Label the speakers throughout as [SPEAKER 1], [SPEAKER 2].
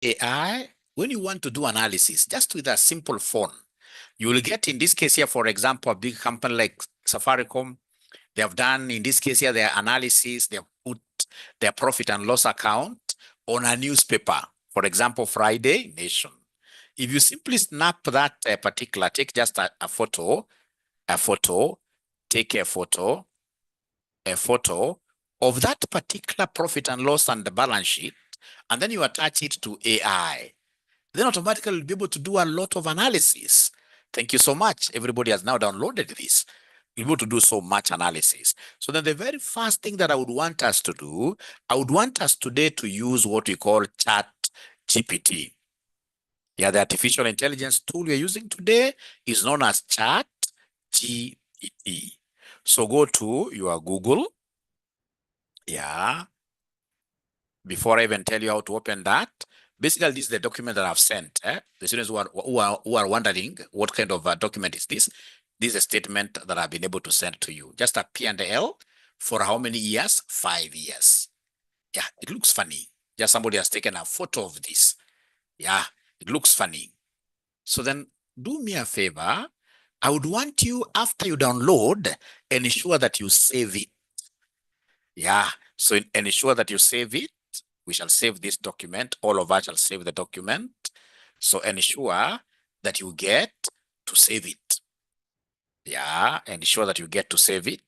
[SPEAKER 1] AI, when you want to do analysis, just with a simple phone, you will get, in this case here, for example, a big company like Safaricom, they have done, in this case here, their analysis, they have put their profit and loss account on a newspaper, for example, Friday Nation. If you simply snap that particular, take just a photo, take a photo of that particular profit and loss and the balance sheet, and then you attach it to AI, then automatically you'll be able to do a lot of analysis. Thank you so much. Everybody has now downloaded this. You'll be able to do so much analysis. So then the very first thing that I would want us to do, I would want us today to use what we call ChatGPT. Yeah, the artificial intelligence tool we're using today is known as ChatGPT. So go to your Google. Yeah. Before I even tell you how to open that, basically this is the document that I've sent. The students who are wondering what kind of document is this. This is a statement that I've been able to send to you. Just a P&L for how many years? 5 years. Yeah, it looks funny. Just somebody has taken a photo of this. Yeah, it looks funny. So then do me a favor. I would want you, after you download, ensure that you save it. Yeah, so ensure that you save it. We shall save this document. All of us shall save the document. So ensure that you get to save it. Yeah, ensure that you get to save it.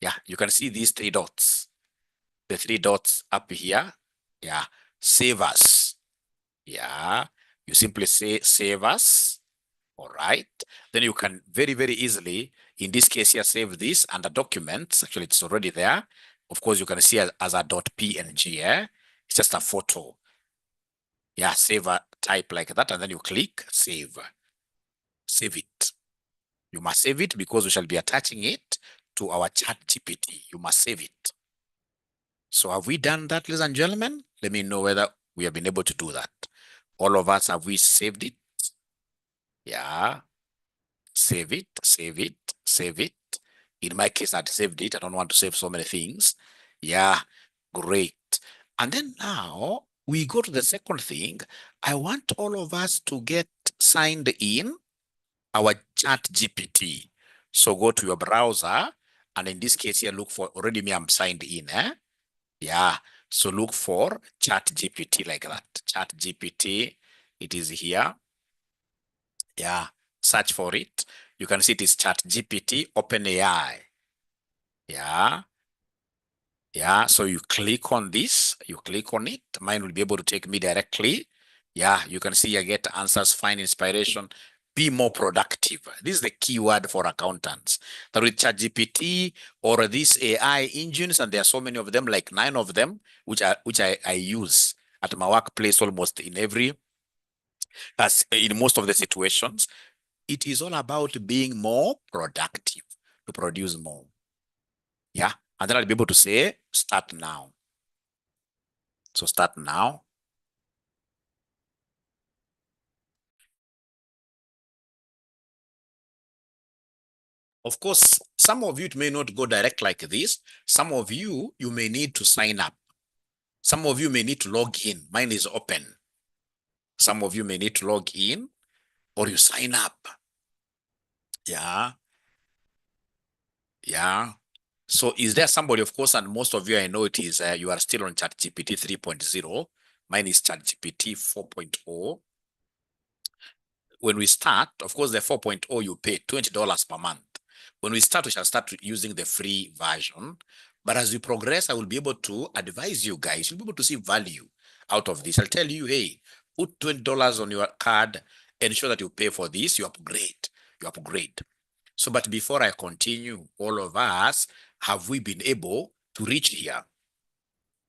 [SPEAKER 1] Yeah, you can see these 3 dots. The 3 dots up here. Yeah, save us. Yeah, you simply say save us. All right. Then you can very, very easily, in this case here, save this under documents. Actually, it's already there. Of course, you can see as a .png. It's just a photo. Yeah, save a type like that, and then you click save. Save it. You must save it because we shall be attaching it to our ChatGPT. You must save it. So have we done that, ladies and gentlemen? Let me know whether we have been able to do that. All of us, have we saved it? Yeah. Save it, save it, save it. In my case, I'd saved it. I don't want to save so many things. Yeah, great. And then now we go to the second thing. I want all of us to get signed in our ChatGPT. So go to your browser, and in this case here, look for, already me, I'm signed in. Yeah, so look for ChatGPT like that. ChatGPT, it is here. Yeah, search for it. You can see it is ChatGPT OpenAI. Yeah. Yeah, so you click on this, you click on it. Mine will be able to take me directly. Yeah, you can see I get answers, find inspiration, be more productive. This is the keyword for accountants. That with ChatGPT or these AI engines, and there are so many of them, like 9 of them, which I use at my workplace almost in most of the situations. It is all about being more productive to produce more. Yeah, and then I'll be able to say start now. So start now. Of course, some of you, it may not go direct like this. Some of you, you may need to sign up. Some of you may need to log in. Mine is open. Some of you may need to log in or you sign up. Yeah. Yeah. So is there somebody, of course, and most of you, I know it is, you are still on ChatGPT 3.0. Mine is ChatGPT 4.0. When we start, of course, the 4.0, you pay $20 per month. When we start, we shall start using the free version. But as we progress, I will be able to advise you guys. You'll be able to see value out of this. I'll tell you, hey, put $20 on your card, ensure that you pay for this, you upgrade. You upgrade. So, but before I continue, all of us, have we been able to reach here?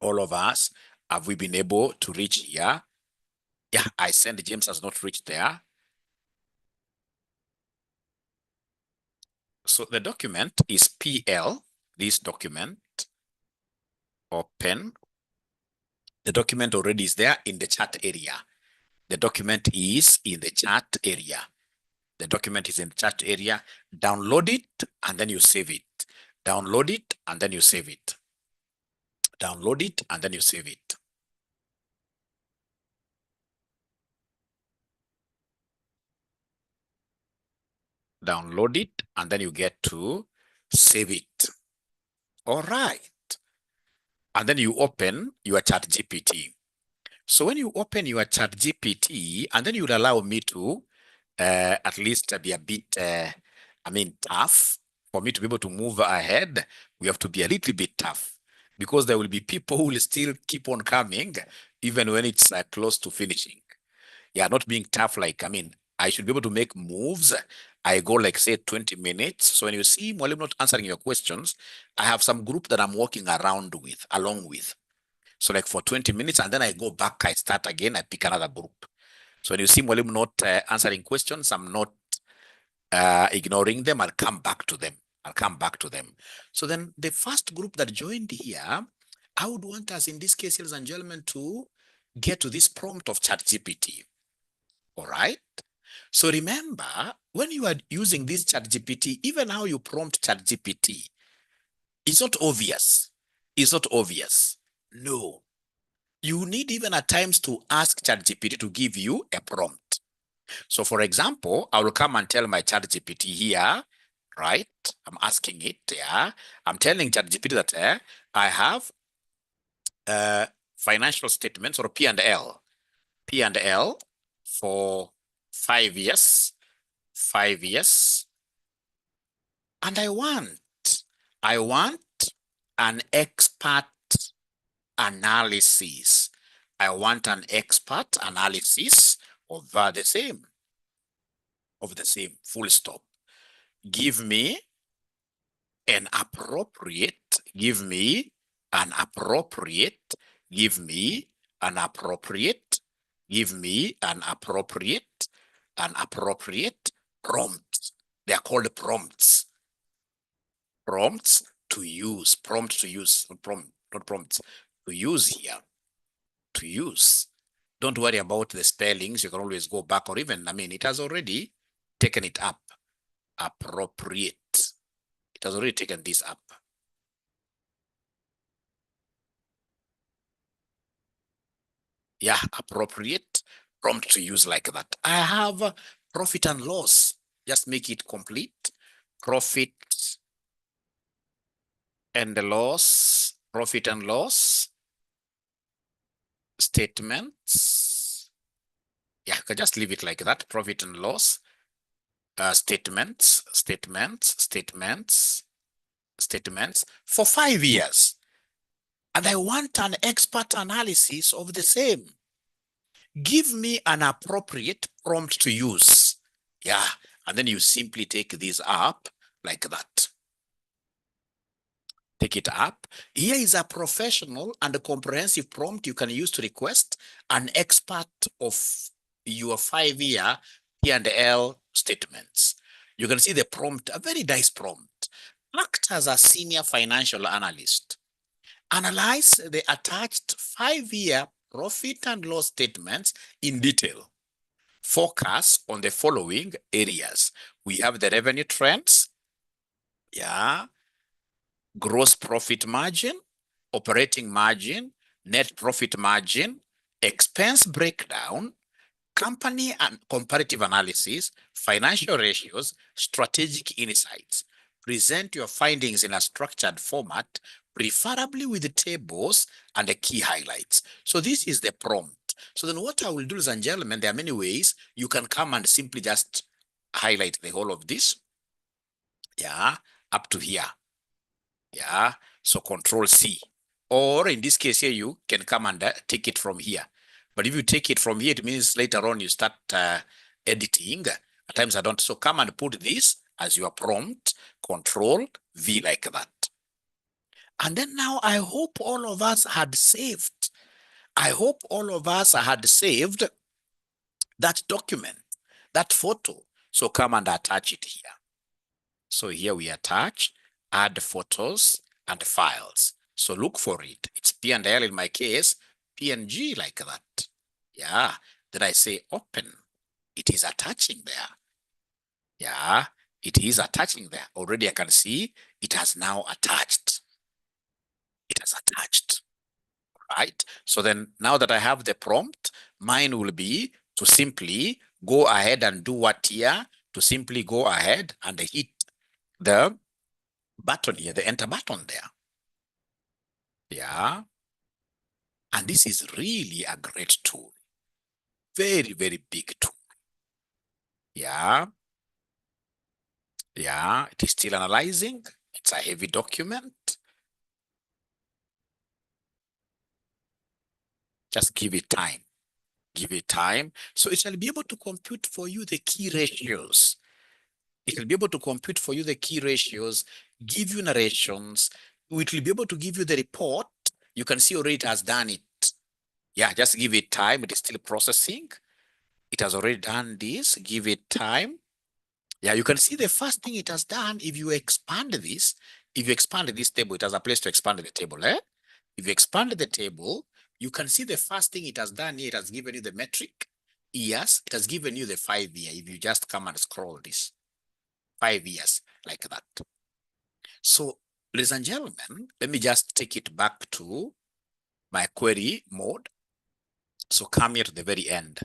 [SPEAKER 1] All of us, have we been able to reach here? Yeah, I send James has not reached there. So the document is PL, this document, open. The document already is there in the chat area. The document is in the chat area. The document is in the chat area. Download it and then you save it. Download it and then you save it. Download it and then you save it. download it, and then you get to save it. All right. And then you open your 𝗪GPT. So when you open your 𝗪GPT, and then you'll allow me to at least be a bit, tough for me to be able to move ahead. We have to be a little bit tough because there will be people who will still keep on coming even when it's close to finishing. Yeah, not being tough. Like, I should be able to make moves. I go like say 20 minutes. So when you see Mwalimu not answering your questions, I have some group that I'm working along with. So like for 20 minutes, and then I go back, I start again, I pick another group. So when you see Mwalimu not answering questions, I'm not ignoring them. I'll come back to them. So then the first group that joined here, I would want us in this case, ladies and gentlemen, to get to this prompt of 𝗪GPT. All right. So remember, when you are using this 𝗪GPT, even how you prompt 𝗪GPT, it's not obvious. It's not obvious. No. You need even at times to ask 𝗪GPT to give you a prompt. So for example, I will come and tell my 𝗪GPT here, right? I'm asking it, yeah. I'm telling 𝗪GPT that I have financial statements or P&L for 5 years, and I want an expert analysis. I want an expert analysis of the same, full stop. Give me an appropriate, prompt. They are called prompts. Prompts to use, not prompts, to use here, to use. Don't worry about the spellings. You can always go back, or even, it has already taken it up. Appropriate. It has already taken this up. Yeah, appropriate, prompt to use like that. I have profit and loss. Just make it complete. Profit and loss statements. Yeah, I can just leave it like that. Profit and loss statements for 5 years. And I want an expert analysis of the same. Give me an appropriate prompt to use. Yeah, and then you simply take this up like that. Take it up. Here is a professional and a comprehensive prompt you can use to request an expert of your 5-year P&L statements. You can see the prompt, a very nice prompt. Act as a senior financial analyst. Analyze the attached 5-year profit and loss statements in detail. Focus on the following areas. We have the revenue trends, yeah, gross profit margin, operating margin, net profit margin, expense breakdown, company and comparative analysis, financial ratios, strategic insights. Present your findings in a structured format, preferably with the tables and the key highlights. So this is the prompt. So then what I will do, ladies and gentlemen, there are many ways you can come and simply just highlight the whole of this. Yeah, up to here. Yeah, so Control-C. Or in this case here, you can come and take it from here. But if you take it from here, it means later on you start editing. At times I don't. So come and put this as your prompt, Control-V like that. And then now I hope all of us had saved. I hope all of us had saved that document, that photo. So come and attach it here. So here we attach, add photos and files. So look for it. It's P&L in my case, PNG like that. Yeah. Then I say open. It is attaching there. Yeah, it is attaching there. Already I can see it has now attached. It has attached. Right. So then now that I have the prompt, mine will be to simply go ahead and do what here? to simply go ahead and hit the button here, the enter button there. Yeah. And this is really a great tool. Very, very big tool. Yeah. Yeah. It is still analyzing. It's a heavy document. Just give it time. Give it time. So it shall be able to compute for you the key ratios. It will be able to compute for you the key ratios, give you narrations. It will be able to give you the report. You can see already it has done it. Yeah, just give it time. It is still processing. It has already done this. Give it time. Yeah, you can see the first thing it has done. If you expand this table, it has a place to expand the table. If you expand the table, you can see the first thing it has done here. It has given you the metric years. It has given you the 5 year. If you just come and scroll this, 5 years like that. So, ladies and gentlemen, let me just take it back to my query mode. So come here to the very end.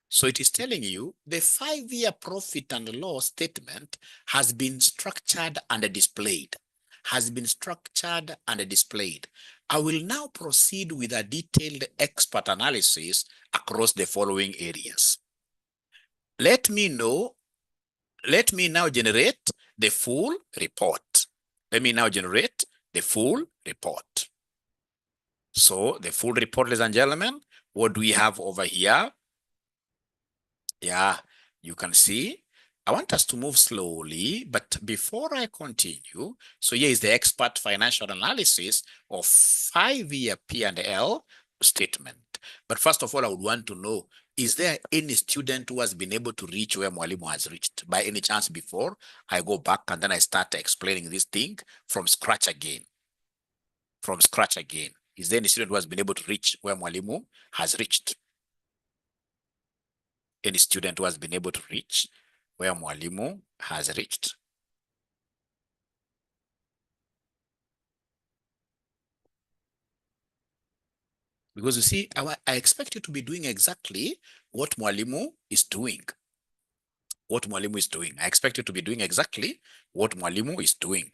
[SPEAKER 1] So it is telling you the 5-year profit and loss statement has been structured and displayed. Has been structured and displayed. I will now proceed with a detailed expert analysis across the following areas. Let me now generate the full report. Let me now generate the full report. So the full report, ladies and gentlemen, what do we have over here? Yeah, you can see. I want us to move slowly, but before I continue, so here is the expert financial analysis of 5-year P&L statement. But first of all, I would want to know, is there any student who has been able to reach where 𝗪𝗵𝘁 has reached by any chance before I go back and then I start explaining this thing from scratch again? From scratch again. Is there any student who has been able to reach where 𝗪𝗪𝗁 has reached? Any student who has been able to reach where 𝗪𝗪𝗁 has reached? Because you see, I expect you to be doing exactly what 𝗪𝗪𝗁 is doing. What 𝗪𝗪𝗁 is doing. I expect you to be doing exactly what 𝗪𝗪𝗁 is doing.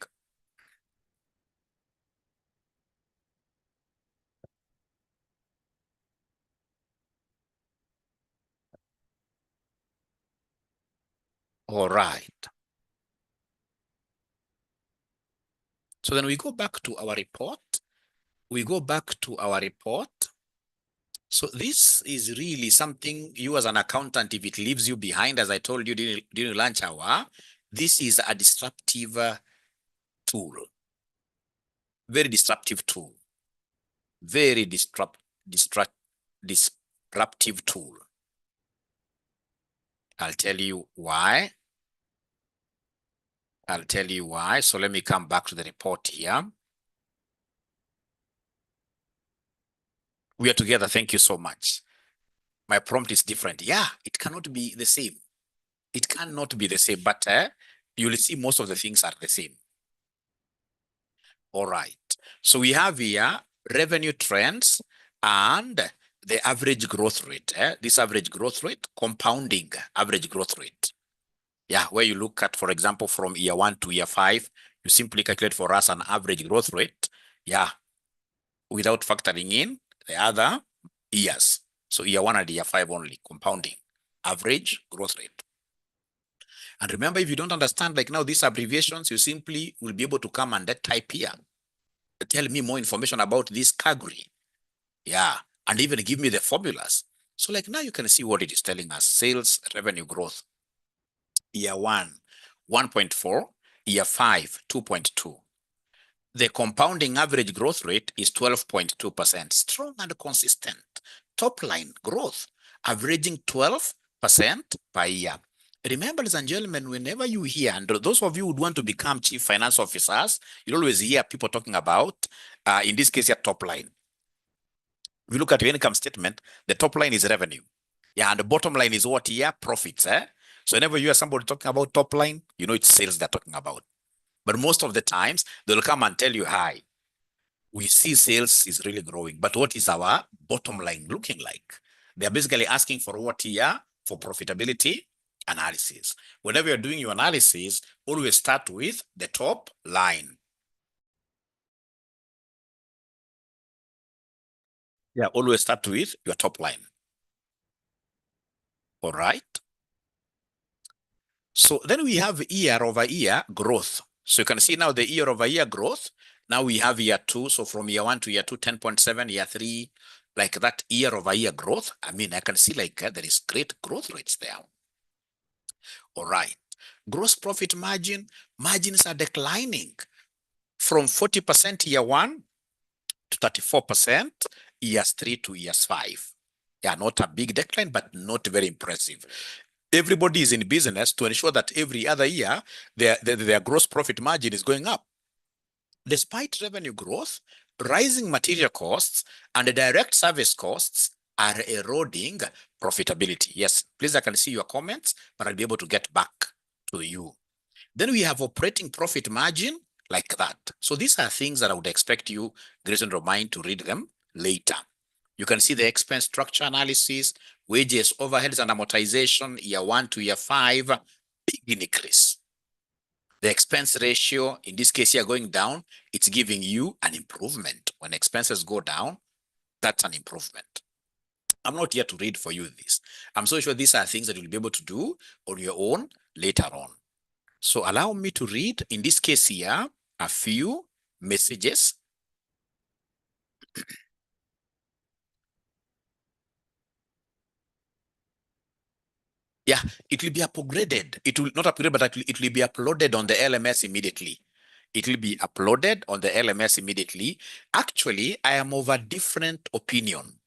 [SPEAKER 1] All right. So then we go back to our report. We go back to our report. So this is really something you as an accountant, if it leaves you behind, as I told you during lunch hour, this is a disruptive tool. Very disruptive tool. Very disruptive tool. I'll tell you why. I'll tell you why. So let me come back to the report here. We are together. Thank you so much. My prompt is different. Yeah, it cannot be the same. It cannot be the same, but you'll see most of the things are the same. All right. So we have here revenue trends and the average growth rate. This average growth rate, compounding average growth rate. Yeah, where you look at, for example, from year 1 to year 5, you simply calculate for us an average growth rate. Yeah, without factoring in the other years. So year 1 and year 5 only, compounding average growth rate. And remember, if you don't understand, like now, these abbreviations, you simply will be able to come and type here. Tell me more information about this category. Yeah, and even give me the formulas. So like now you can see what it is telling us. Sales revenue growth. Year 1, 1.4. Year 5, 2.2. The compounding average growth rate is 12.2%. Strong and consistent. Top line growth, averaging 12% per year. Remember, ladies and gentlemen, whenever you hear, and those of you who would want to become chief finance officers, you always hear people talking about, in this case, your top line. If you look at your income statement, the top line is revenue. Yeah, and the bottom line is what? Yeah, profits. So whenever you hear somebody talking about top line, you know it's sales they're talking about. But most of the times, they'll come and tell you, hi, we see sales is really growing, but what is our bottom line looking like? They're basically asking for what here? For profitability. analysis. Whenever you're doing your analysis, always start with the top line. Yeah, always start with your top line. All right. So then we have year-over-year growth. So you can see now the year-over-year growth. Now we have year 2. So from year 1 to year 2, 10.7, year 3, like that year-over-year growth. I mean, I can see like there is great growth rates there. All right. Gross profit margin, margins are declining from 40% year 1 to 34% years 3 to years 5. Yeah, not a big decline, but not very impressive. Everybody is in business to ensure that every other year, their gross profit margin is going up. Despite revenue growth, rising material costs and the direct service costs are eroding profitability. Yes, please, I can see your comments, but I'll be able to get back to you. Then we have operating profit margin like that. So these are things that I would expect you, Grace and Romain, to read them later. You can see the expense structure analysis, wages, overheads, and amortization, year 1 to year 5, big increase. The expense ratio, in this case here, going down, it's giving you an improvement. When expenses go down, that's an improvement. I'm not here to read for you this. I'm so sure these are things that you'll be able to do on your own later on. So allow me to read, in this case here, a few messages. Yeah, it will be upgraded. It will not upgrade, but it will be uploaded on the LMS immediately. It will be uploaded on the LMS immediately. Actually, I am of a different opinion.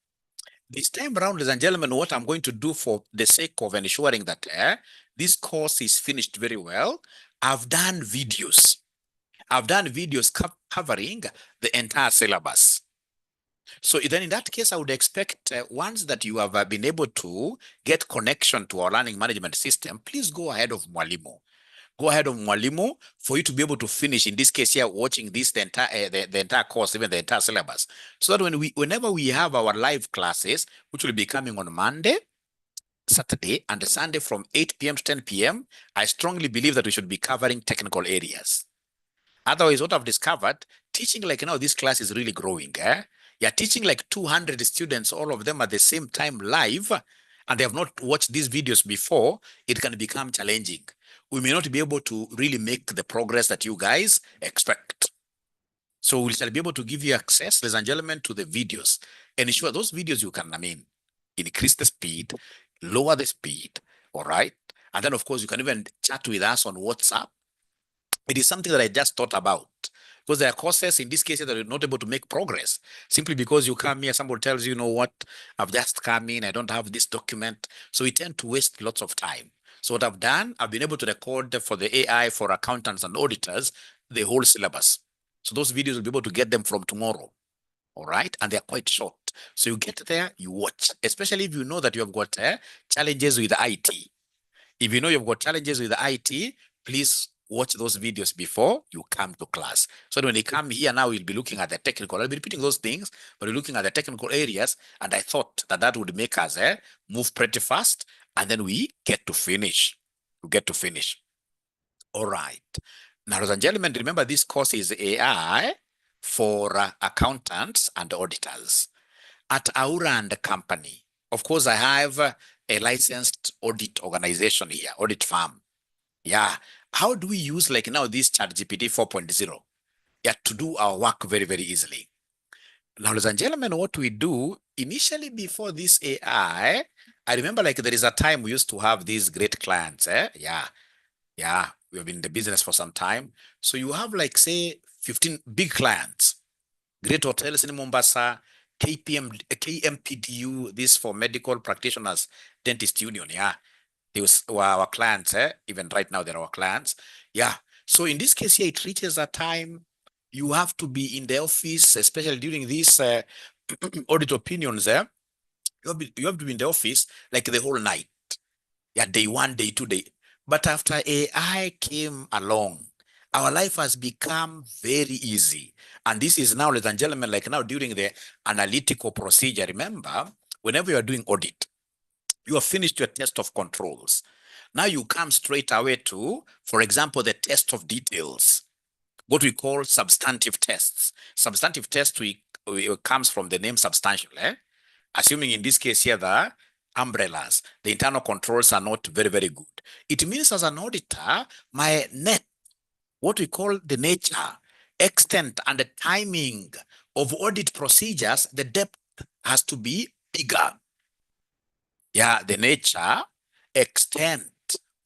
[SPEAKER 1] This time around, ladies and gentlemen, what I'm going to do for the sake of ensuring that this course is finished very well, I've done videos. I've done videos covering the entire syllabus. So then in that case, I would expect once that you have been able to get connection to our learning management system, please go ahead of 𝗪𝗪. Go ahead of 𝗪𝗪 for you to be able to finish, in this case here, watching this, the entire course, even the entire syllabus. So that whenever we have our live classes, which will be coming on Monday, Saturday, and Sunday from 8 p.m. to 10 p.m., I strongly believe that we should be covering technical areas. Otherwise, what I've discovered, teaching like now, this class is really growing. You're teaching like 200 students, all of them at the same time live, and they have not watched these videos before, it can become challenging. We may not be able to really make the progress that you guys expect. So we shall be able to give you access, ladies and gentlemen, to the videos. And ensure those videos you can, increase the speed, lower the speed, all right? And then, of course, you can even chat with us on WhatsApp. It is something that I just thought about, because there are courses in this case that are not able to make progress simply because you come here, somebody tells you, you know what, I've just come in, I don't have this document. So we tend to waste lots of time. So what I've done, I've been able to record for the AI for accountants and auditors, the whole syllabus. So those videos will be able to get them from tomorrow. All right. And they're quite short. So you get there, you watch, especially if you know that you have got challenges with IT. If you know you've got challenges with IT, please watch those videos before you come to class. So when you come here now, you'll be looking at the technical. I'll be repeating those things, but you're looking at the technical areas. And I thought that that would make us move pretty fast. And then we get to finish. We get to finish. All right. Now, ladies and gentlemen, remember this course is AI for accountants and auditors. At 𝗪𝗲 and Company, of course, I have a licensed audit organization here, audit firm. Yeah. How do we use like now this 𝗪𝗪 4.0? Yeah, to do our work very, very easily. Now, ladies and gentlemen, what we do initially before this AI, I remember like there is a time we used to have these great clients. Yeah. Yeah. We have been in the business for some time. So you have like, say, 15 big clients, great hotels in Mombasa, KMPDU, this for medical practitioners, dentist union. Yeah. They were our clients. Even right now, they're our clients. Yeah. So in this case here, it reaches a time you have to be in the office, especially during these audit opinions. You have to be in the office like the whole night. Yeah, day 1, day 2, day. But after AI came along, our life has become very easy. And this is now, ladies and gentlemen, like now during the analytical procedure, remember, whenever you are doing audit, you have finished your test of controls. Now you come straight away to, for example, the test of details, what we call substantive tests. Substantive tests comes from the name substantial, assuming in this case here the umbrellas, the internal controls are not very, very good. It means as an auditor, my net, what we call the nature, extent, and the timing of audit procedures, the depth has to be bigger. Yeah, the nature, extent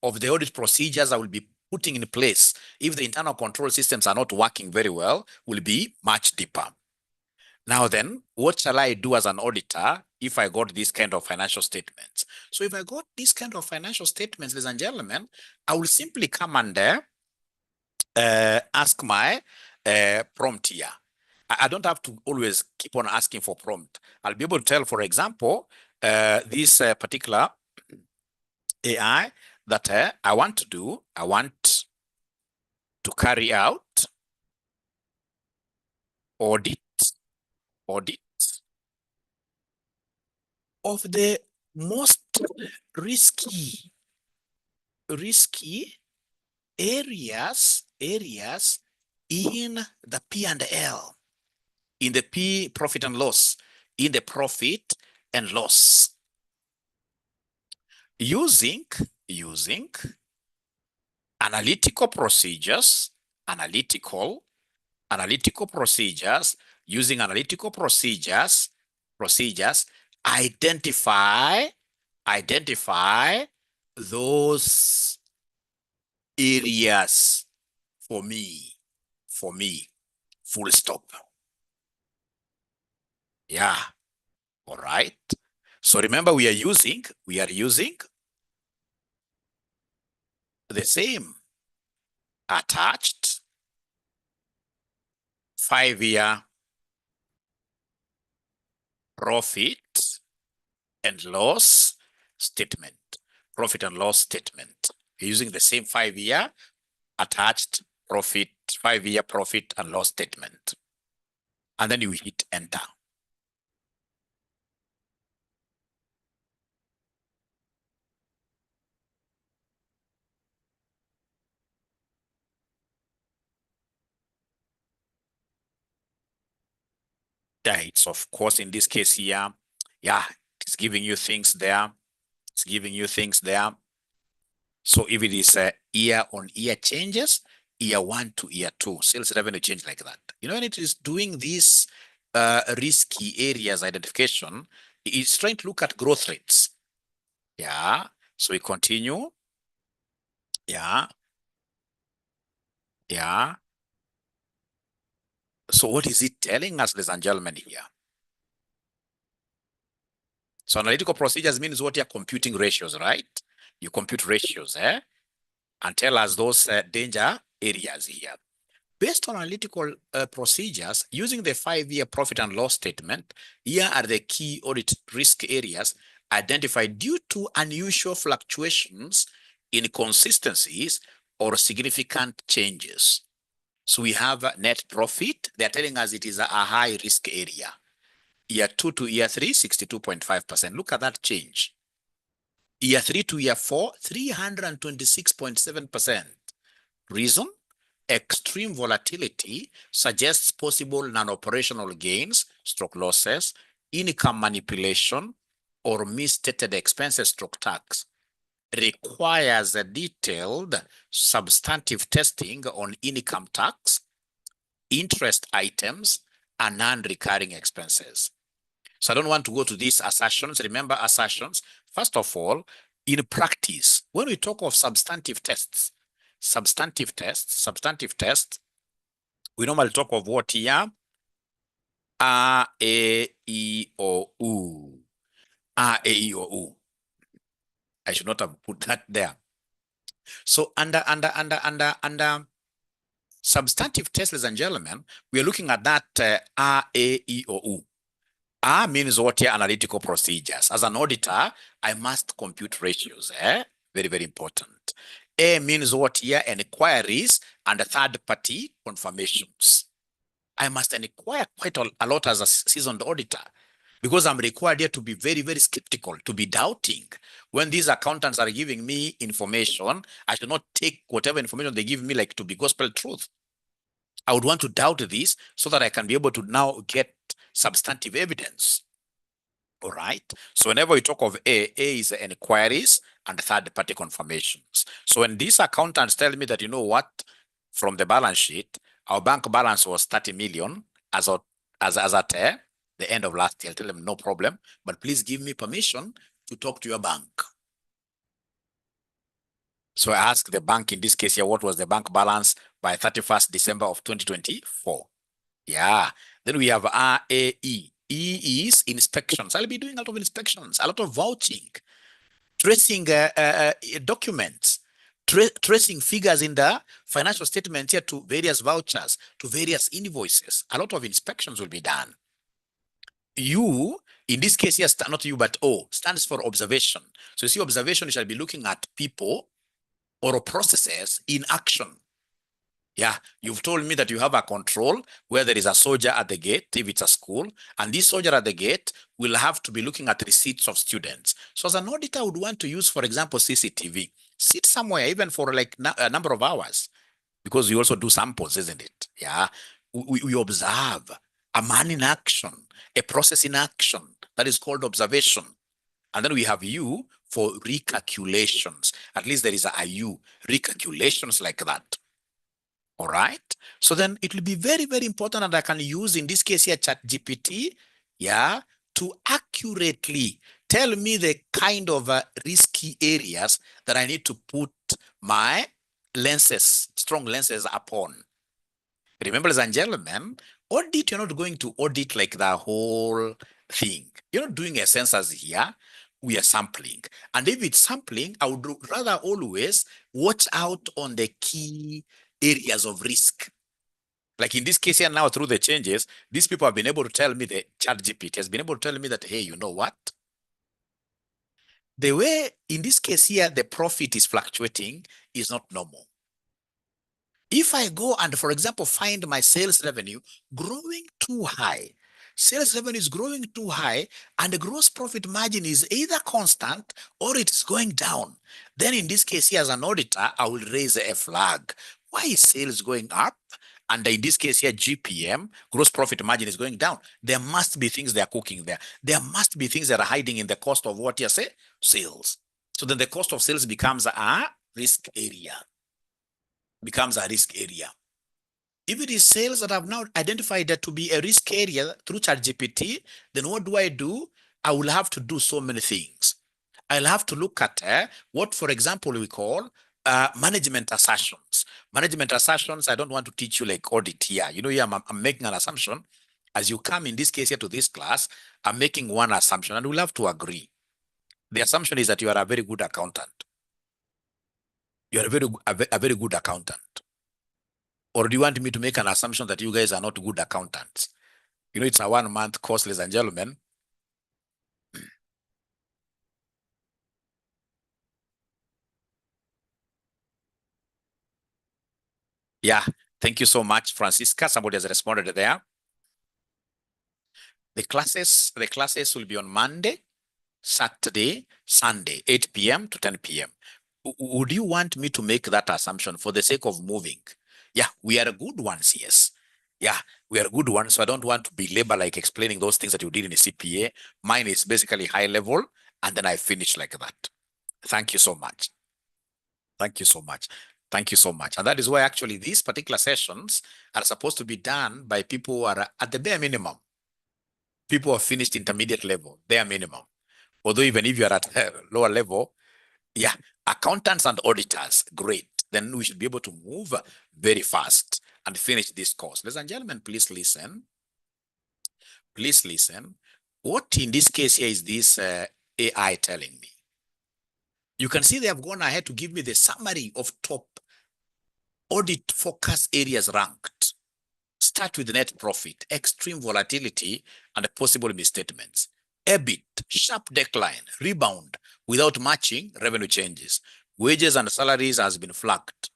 [SPEAKER 1] of the audit procedures I will be putting in place if the internal control systems are not working very well will be much deeper. Now then, what shall I do as an auditor if I got this kind of financial statements? So if I got this kind of financial statements, ladies and gentlemen, I will simply come and ask my prompt here. I don't have to always keep on asking for prompt. I'll be able to tell, for example, this particular AI that I want to do, I want to carry out audit of the most risky areas in the P&L, in the profit and loss, in the profit and loss, using analytical procedures, using analytical procedures, identify those areas for me, full stop. Yeah, all right. So remember, we are using the same attached 5-year profit and loss statement. Using the same 5-year attached 5-year profit and loss statement. And then you hit enter. Yeah, it's of course in this case here, yeah, it's giving you things there. So if it is year-on-year changes, year 1 to year 2, sales revenue change like that. You know, when it is doing this risky areas identification, it's trying to look at growth rates. Yeah, so we continue. Yeah. So what is it telling us, ladies and gentlemen, here? So analytical procedures means what you're computing ratios, right? You compute ratios, and tell us those danger areas here. Based on analytical procedures, using the 5-year profit and loss statement, here are the key audit risk areas identified due to unusual fluctuations, inconsistencies, or significant changes. So we have net profit. They're telling us it is a high risk area. Year 2 to year 3, 62.5%. Look at that change. Year 3 to year 4, 326.7%. Reason? Extreme volatility suggests possible non-operational gains, losses, income manipulation, or misstated expenses, tax. Requires a detailed substantive testing on income tax, interest items, and non-recurring expenses. So I don't want to go to these assertions. Remember assertions. First of all, in practice, when we talk of substantive tests, we normally talk of what here? A, E, O, U. A, E, O, U. I should not have put that there. So under substantive tests, ladies and gentlemen, we are looking at that A, E, O, U. A means what here? Analytical procedures. As an auditor, I must compute ratios. Very, very important. A means what here? Inquiries and third-party confirmations. I must inquire quite a lot as a seasoned auditor. because I'm required here to be very, very skeptical, to be doubting. When these accountants are giving me information, I should not take whatever information they give me like to be gospel truth. I would want to doubt this so that I can be able to now get substantive evidence. All right. So whenever we talk of A is inquiries and third-party confirmations. So when these accountants tell me that, you know what, from the balance sheet, our bank balance was 30 million as at the end of last year, I'll tell them no problem, but please give me permission to talk to your bank. So I ask the bank in this case here, what was the bank balance by 31st December of 2024? Yeah. Then we have RAE. E is inspections. I'll be doing a lot of inspections, a lot of vouching, tracing documents, tracing figures in the financial statement here to various vouchers, to various invoices. A lot of inspections will be done. U, in this case here, not U, but O, stands for observation. So you see, observation, you shall be looking at people or processes in action. Yeah, you've told me that you have a control where there is a soldier at the gate, if it's a school, and this soldier at the gate will have to be looking at receipts of students. So as an auditor, I would want to use, for example, CCTV. Sit somewhere, even for like a number of hours, because we also do samples, isn't it? Yeah, we observe a man in action, a process in action. That is called observation. And then we have U for recalculations. At least there is a U, recalculations like that. All right. So then it will be very, very important, and I can use in this case here 𝗪𝗵, yeah, to accurately tell me the kind of risky areas that I need to put my lenses, strong lenses upon. Remember, ladies and gentlemen, audit, you're not going to audit like the whole thing. You're not doing a census here. We are sampling. And if it's sampling, I would rather always watch out on the key areas of risk. Like in this case here now, through the changes, these people have been able to tell me, the 𝗪𝗵 has been able to tell me that, hey, you know what? The way, in this case here, the profit is fluctuating is not normal. If I go and, for example, find my sales revenue growing too high, sales revenue is growing too high, and the gross profit margin is either constant or it's going down, then in this case here, as an auditor, I will raise a flag. Why is sales going up? And in this case here, GPM, gross profit margin, is going down. There must be things they are cooking there. There must be things that are hiding in the cost of what you say, sales. So then the cost of sales becomes a risk area. Becomes a risk area. If it is sales that I've now identified that to be a risk area through 𝗪𝗵, then what do? I will have to do so many things. I'll have to look at what, for example, we call management assertions. Management assertions, I don't want to teach you like audit here. You know, here I'm making an assumption. As you come in this case here to this class, I'm making one assumption, and we'll have to agree. The assumption is that you are a very good accountant. You are a very good accountant. Or do you want me to make an assumption that you guys are not good accountants? You know, it's a 1 month course, ladies and gentlemen. Yeah, thank you so much, Francisca. Somebody has responded there. The classes will be on Monday, Saturday, Sunday, 8 p.m. to 10 p.m. Would you want me to make that assumption for the sake of moving? Yeah, we are good ones, yes. Yeah, we are good ones, so I don't want to belabor like explaining those things that you did in the CPA. Mine is basically high level, and then I finish like that. Thank you so much. Thank you so much. Thank you so much. And that is why actually these particular sessions are supposed to be done by people who are at the bare minimum. People who have finished intermediate level, bare minimum. Although even if you're at a lower level, yeah, accountants and auditors, great. Then we should be able to move very fast and finish this course. Ladies and gentlemen, please listen. Please listen. What in this case here is this AI telling me? You can see they have gone ahead to give me the summary of top audit focus areas ranked. Start with net profit, extreme volatility, and possible misstatements. EBIT, sharp decline, rebound without matching revenue changes. Wages and salaries has been flagged.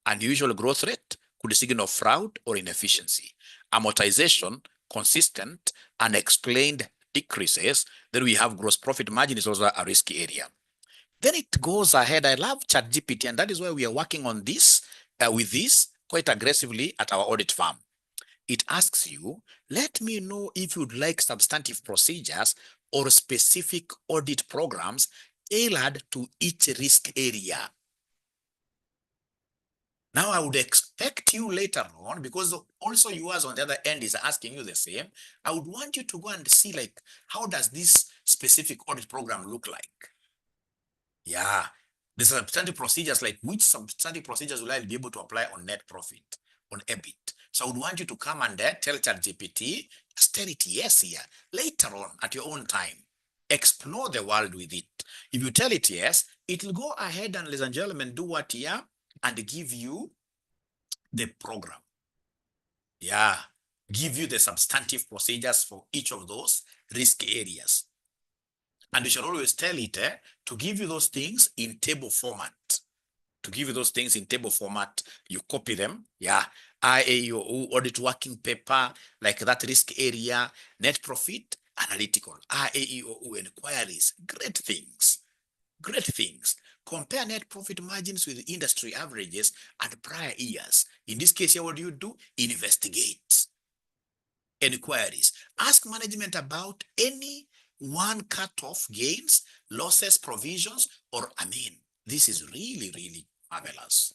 [SPEAKER 1] Unusual growth rate could signal fraud or inefficiency. Amortization, consistent, unexplained decreases, then we have gross profit margin is also a risky area. Then it goes ahead. I love ChatGPT, and that is why we are working on this with this quite aggressively at our audit firm. It asks you, let me know if you'd like substantive procedures or specific audit programs tailored to each risk area. Now, I would expect you later on, because also yours on the other end is asking you the same. I would want you to go and see, like, how does this specific audit program look like? Yeah, the substantive procedures, like which substantive procedures will I be able to apply on net profit, on EBIT? So I would want you to come and tell ChatGPT, just tell it yes here. Later on, at your own time, explore the world with it. If you tell it yes, it will go ahead and, ladies and gentlemen, do what here and give you the program. Yeah, give you the substantive procedures for each of those risk areas. And you should always tell it to give you those things in table format. To give you those things in table format, you copy them. Yeah, IAEO audit working paper, like that risk area, net profit, analytical, IAEO inquiries, great things. Great things. Compare net profit margins with industry averages and prior years. In this case here, what do? Investigate. Inquiries. Ask management about any one cut-off gains, losses, provisions, or this is really, really marvelous.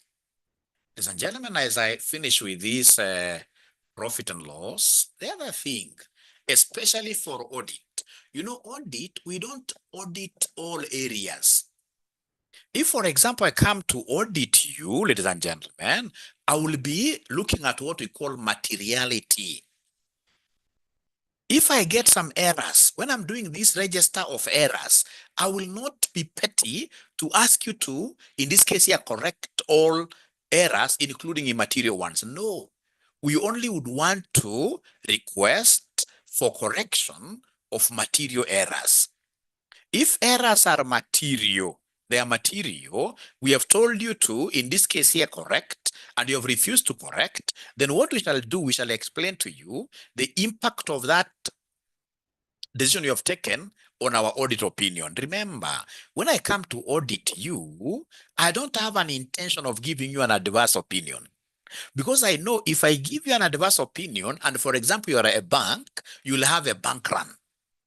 [SPEAKER 1] Ladies and gentlemen, as I finish with this profit and loss, the other thing, especially for audit, audit, we don't audit all areas. If, for example, I come to audit you, ladies and gentlemen, I will be looking at what we call materiality. If I get some errors, when I'm doing this register of errors, I will not be petty to ask you to, in this case here, correct all errors, including immaterial ones. No, we only would want to request for correction of material errors. If errors are material, they are material, we have told you to, in this case here, correct, and you have refused to correct, then what we shall do, we shall explain to you the impact of that decision you have taken on our audit opinion. Remember, when I come to audit you, I don't have an intention of giving you an adverse opinion. Because I know if I give you an adverse opinion, and for example, you are a bank, you'll have a bank run.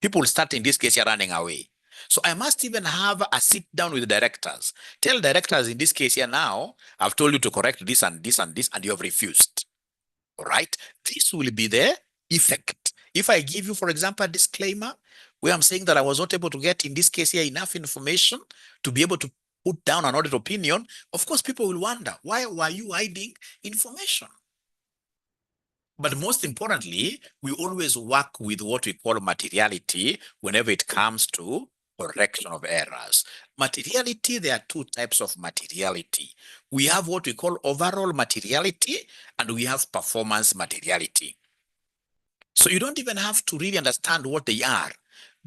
[SPEAKER 1] People will start, in this case, you're running away. So I must even have a sit down with the directors. Tell directors, in this case here now, I've told you to correct this and this and this, and you have refused. All right? This will be the effect. If I give you, for example, a disclaimer where I'm saying that I was not able to get, in this case here, enough information to be able to put down an audit opinion, of course, people will wonder, why were you hiding information? But most importantly, we always work with what we call materiality whenever it comes to correction of errors. Materiality, there are two types of materiality. We have what we call overall materiality, and we have performance materiality. So you don't even have to really understand what they are.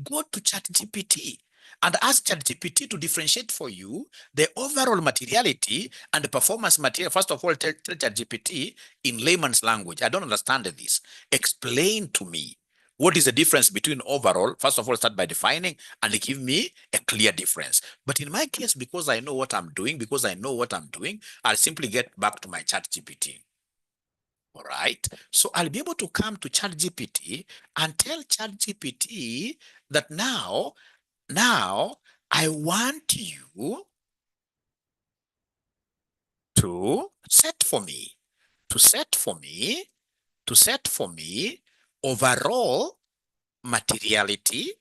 [SPEAKER 1] Go to ChatGPT and ask ChatGPT to differentiate for you the overall materiality and the performance material. First of all, tell ChatGPT in layman's language, I don't understand this. Explain to me what is the difference between overall. First of all, start by defining and give me a clear difference. But in my case, because I know what I'm doing, I'll simply get back to my ChatGPT. All right. So I'll be able to come to ChatGPT and tell ChatGPT that now I want you to set for me overall materiality,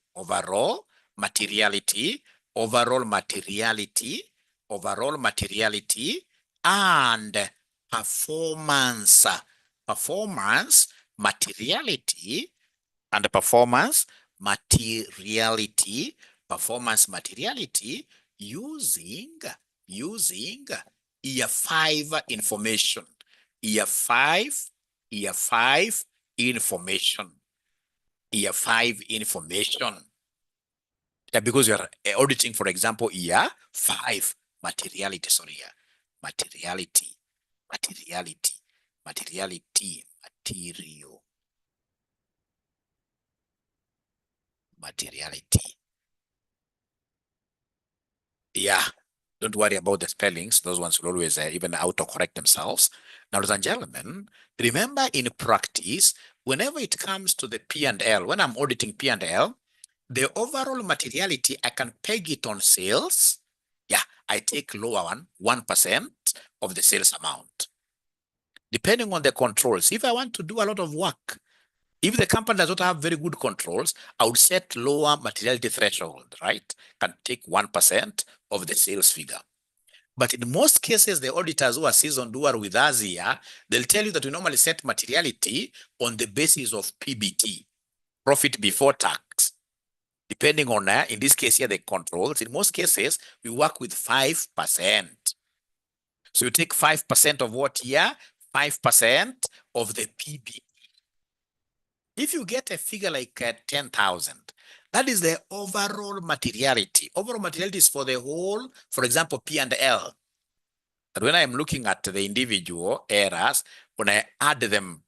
[SPEAKER 1] and performance materiality using year 5 information. Year 5 information. Yeah, because you are auditing, for example, year 5 materiality. Material. materiality. Yeah, don't worry about the spellings. Those ones will always even autocorrect themselves. Now, ladies and gentlemen, remember in practice, whenever it comes to the P&L, when I'm auditing P&L, the overall materiality, I can peg it on sales. Yeah, I take lower one, 1% of the sales amount. Depending on the controls, if I want to do a lot of work, if the company does not have very good controls, I would set lower materiality threshold, right? Can take 1% of the sales figure. But in most cases, the auditors who are seasoned, who are with us here, they'll tell you that we normally set materiality on the basis of PBT, profit before tax. Depending on, in this case here, the controls, in most cases, we work with 5%. So you take 5% of what here? 5% of the PBT. If you get a figure like 10,000, that is the overall materiality. Overall materiality is for the whole, for example, P&L. But when I'm looking at the individual errors, when I add them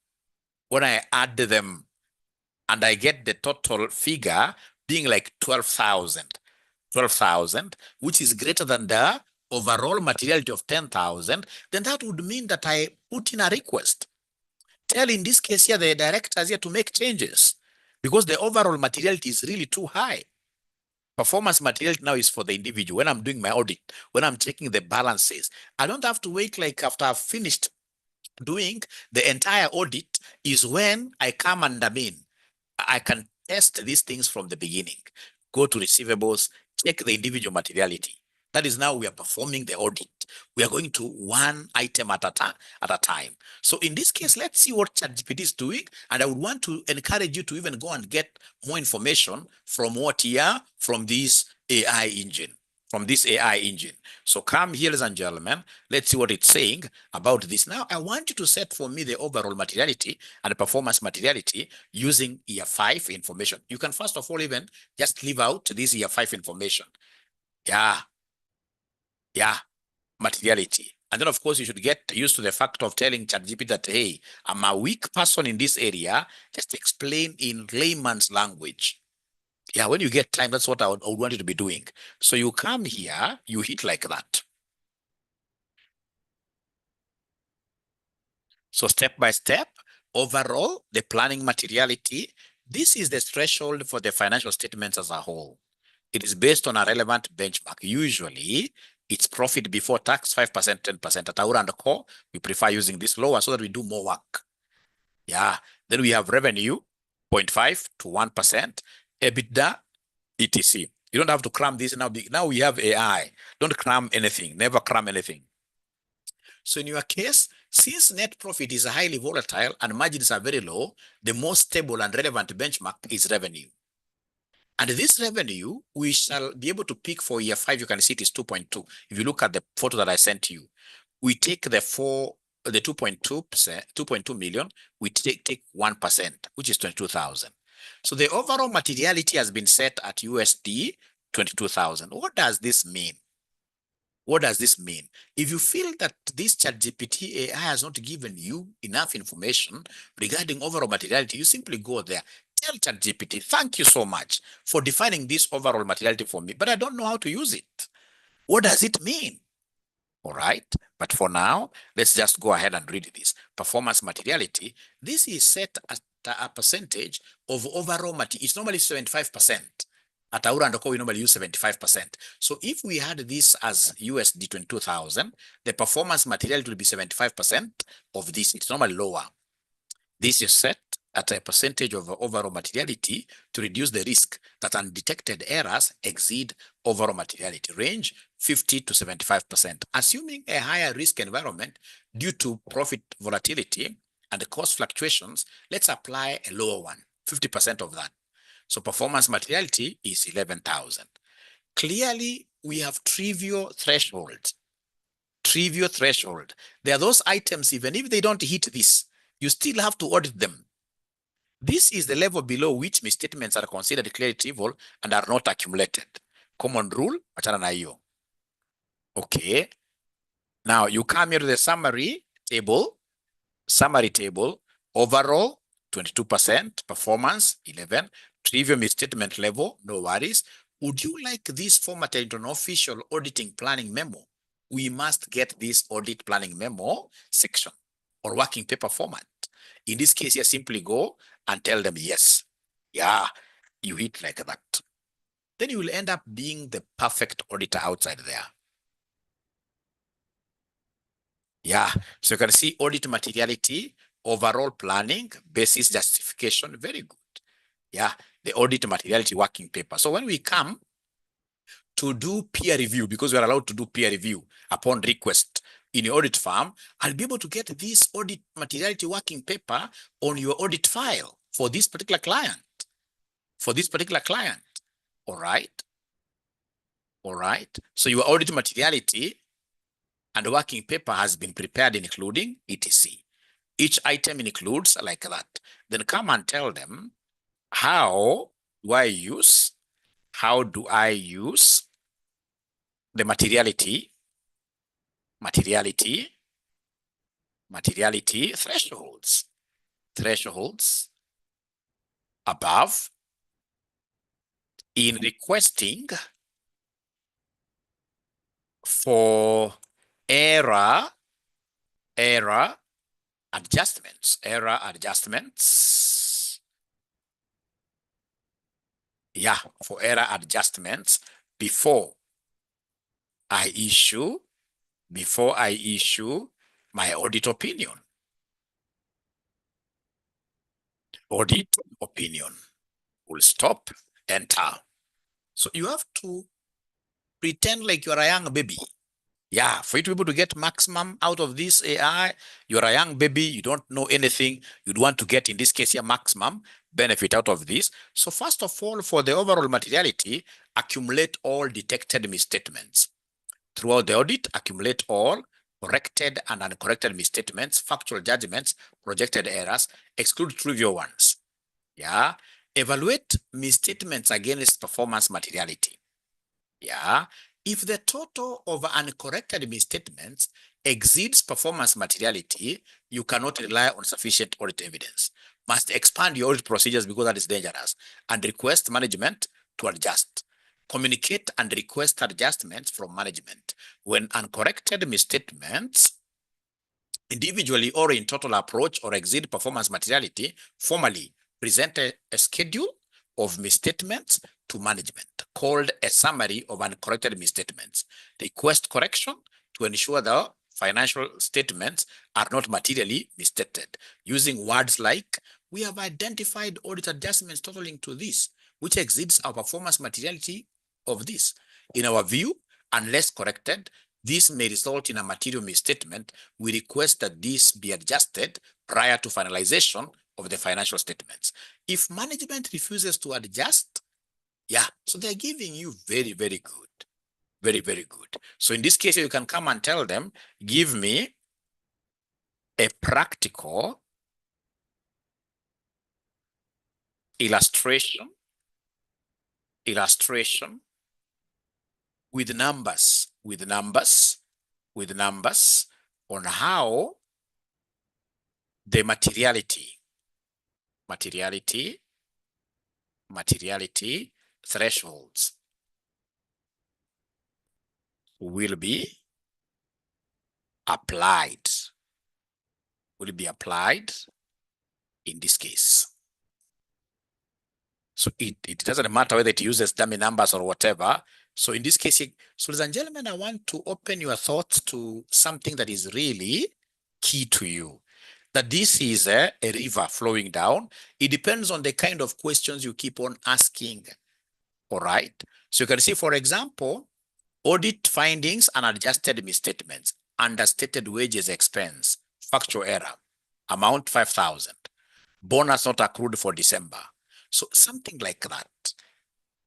[SPEAKER 1] and I get the total figure being like 12,000, which is greater than the overall materiality of 10,000, then that would mean that I put in a request. Tell in this case here, the directors here to make changes because the overall materiality is really too high. Performance materiality now is for the individual. When I'm doing my audit, when I'm checking the balances, I don't have to wait like after I've finished doing the entire audit is when I come and I can test these things from the beginning. Go to receivables, check the individual materiality. That is now we are performing the audit. We are going to one item at a time. So in this case, let's see what ChatGPT is doing. And I would want to encourage you to even go and get more information from what here, from this AI engine. So come here, ladies and gentlemen, let's see what it's saying about this. Now, I want you to set for me the overall materiality and the performance materiality using year 5 information. You can first of all even just leave out this year 5 information. Materiality. And then, of course, you should get used to the fact of telling ChatGPT that, hey, I'm a weak person in this area. Just explain in layman's language. Yeah, when you get time, that's what I would want you to be doing. So you come here, you hit like that. So step by step, overall, the planning materiality, this is the threshold for the financial statements as a whole. It is based on a relevant benchmark. Usually, it's profit before tax, 5%, 10%. At 𝗓𝗏, we prefer using this lower so that we do more work. Yeah. Then we have revenue, 0.5 to 1%, EBITDA, etc. You don't have to cram this now. Now we have AI. Don't cram anything. Never cram anything. So in your case, since net profit is highly volatile and margins are very low, the most stable and relevant benchmark is revenue. And this revenue, we shall be able to pick for year 5. You can see it is 2.2. If you look at the photo that I sent you, we take the 2.2 million, we take 1%, which is 22,000. So the overall materiality has been set at USD 22,000. What does this mean? What does this mean? If you feel that this ChatGPT AI has not given you enough information regarding overall materiality, you simply go there. Tell ChatGPT, thank you so much for defining this overall materiality for me, but I don't know how to use it. What does it mean? All right. But for now, let's just go ahead and read this. Performance materiality. This is set at a percentage of overall materiality. It's normally 75%. At 𝗓𝗏, we normally use 75%. So if we had this as USD 22,000, the performance materiality will be 75% of this. It's normally lower. This is set at a percentage of overall materiality to reduce the risk that undetected errors exceed overall materiality, range 50 to 75%. Assuming a higher risk environment due to profit volatility and the cost fluctuations, let's apply a lower one, 50% of that. So performance materiality is 11,000. Clearly, we have trivial threshold. There are those items, even if they don't hit this, you still have to audit them. This is the level below which misstatements are considered clearly trivial and are not accumulated. Common rule, achana na hiyo. Okay. Now you come here to the summary table, overall 22%, performance 11, Trivial misstatement level, no worries. Would you like this formatted into an official auditing planning memo? We must get this audit planning memo section or working paper format. In this case, you simply go and tell them yes. Yeah, you hit like that. Then you will end up being the perfect auditor outside there. Yeah, so you can see audit materiality, overall planning, basis justification, very good. Yeah, the audit materiality working paper. So when we come to do peer review, because we are allowed to do peer review upon request in your audit firm, I'll be able to get this audit materiality working paper on your audit file for this particular client. All right. All right. So your audit materiality and working paper has been prepared, including etc. Each item includes like that. Then come and tell them, how do I use the materiality thresholds above in requesting for error adjustments. Yeah, for error adjustments before I issue my audit opinion. Audit opinion. Will stop, enter. So you have to pretend like you're a young baby. Yeah, for you to be able to get maximum out of this AI, you're a young baby, you don't know anything, you'd want to get, in this case here, maximum benefit out of this. So first of all, for the overall materiality, accumulate all detected misstatements. Throughout the audit, accumulate all corrected and uncorrected misstatements, factual judgments, projected errors, exclude trivial ones. Yeah, evaluate misstatements against performance materiality. Yeah, if the total of uncorrected misstatements exceeds performance materiality, you cannot rely on sufficient audit evidence. Must expand your audit procedures because that is dangerous, and request management to adjust. Communicate and request adjustments from management. When uncorrected misstatements individually or in total approach or exceed performance materiality, formally present a schedule of misstatements to management called a summary of uncorrected misstatements. Request correction to ensure the financial statements are not materially misstated, using words like, we have identified audit adjustments totaling to this, which exceeds our performance materiality of this. In our view, unless corrected, this may result in a material misstatement. We request that this be adjusted prior to finalization of the financial statements. If management refuses to adjust, yeah, so they're giving you very, very good. Very, very good. So in this case, you can come and tell them, give me a practical illustration with numbers on how the materiality thresholds will be applied in this case. So it doesn't matter whether it uses dummy numbers or whatever. So in this case, so ladies and gentlemen, I want to open your thoughts to something that is really key to you. That this is a river flowing down. It depends on the kind of questions you keep on asking. All right. So you can see, for example, audit findings and adjusted misstatements, understated wages expense, factual error, amount 5,000, bonus not accrued for December. So something like that.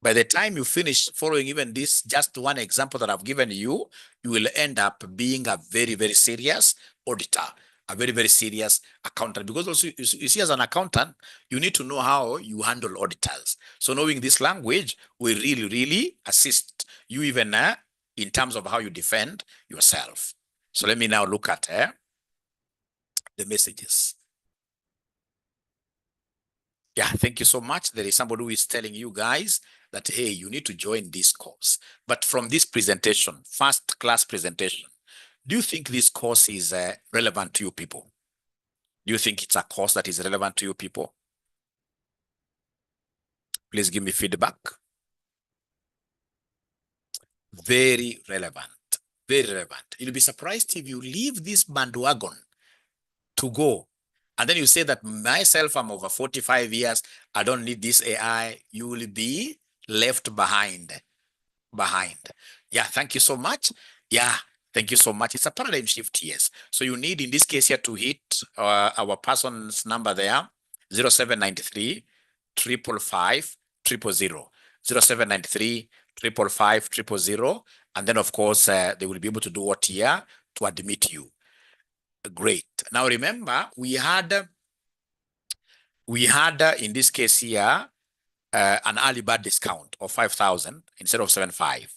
[SPEAKER 1] By the time you finish following even this, just one example that I've given you, you will end up being a very, very serious auditor, a very, very serious accountant. Because also, you see, as an accountant, you need to know how you handle auditors. So knowing this language will really, really assist you even in terms of how you defend yourself. So let me now look at the messages. Yeah, thank you so much. There is somebody who is telling you guys that, hey, you need to join this course. But from this presentation, first class presentation, do you think this course is relevant to you people? Do you think it's a course that is relevant to you people? Please give me feedback. Very relevant. Very relevant. You'll be surprised if you leave this bandwagon to go. And then you say that myself, I'm over 45 years, I don't need this AI. You will be left behind. Yeah, thank you so much. Yeah, thank you so much. It's a paradigm shift, yes. So you need, in this case here, to hit our person's number there, 0793 555 000, 0793 555 000. And then, of course, they will be able to do what here to admit you. Great. Now, remember, we had in this case here, an early bird discount of 5,000 instead of 7,500.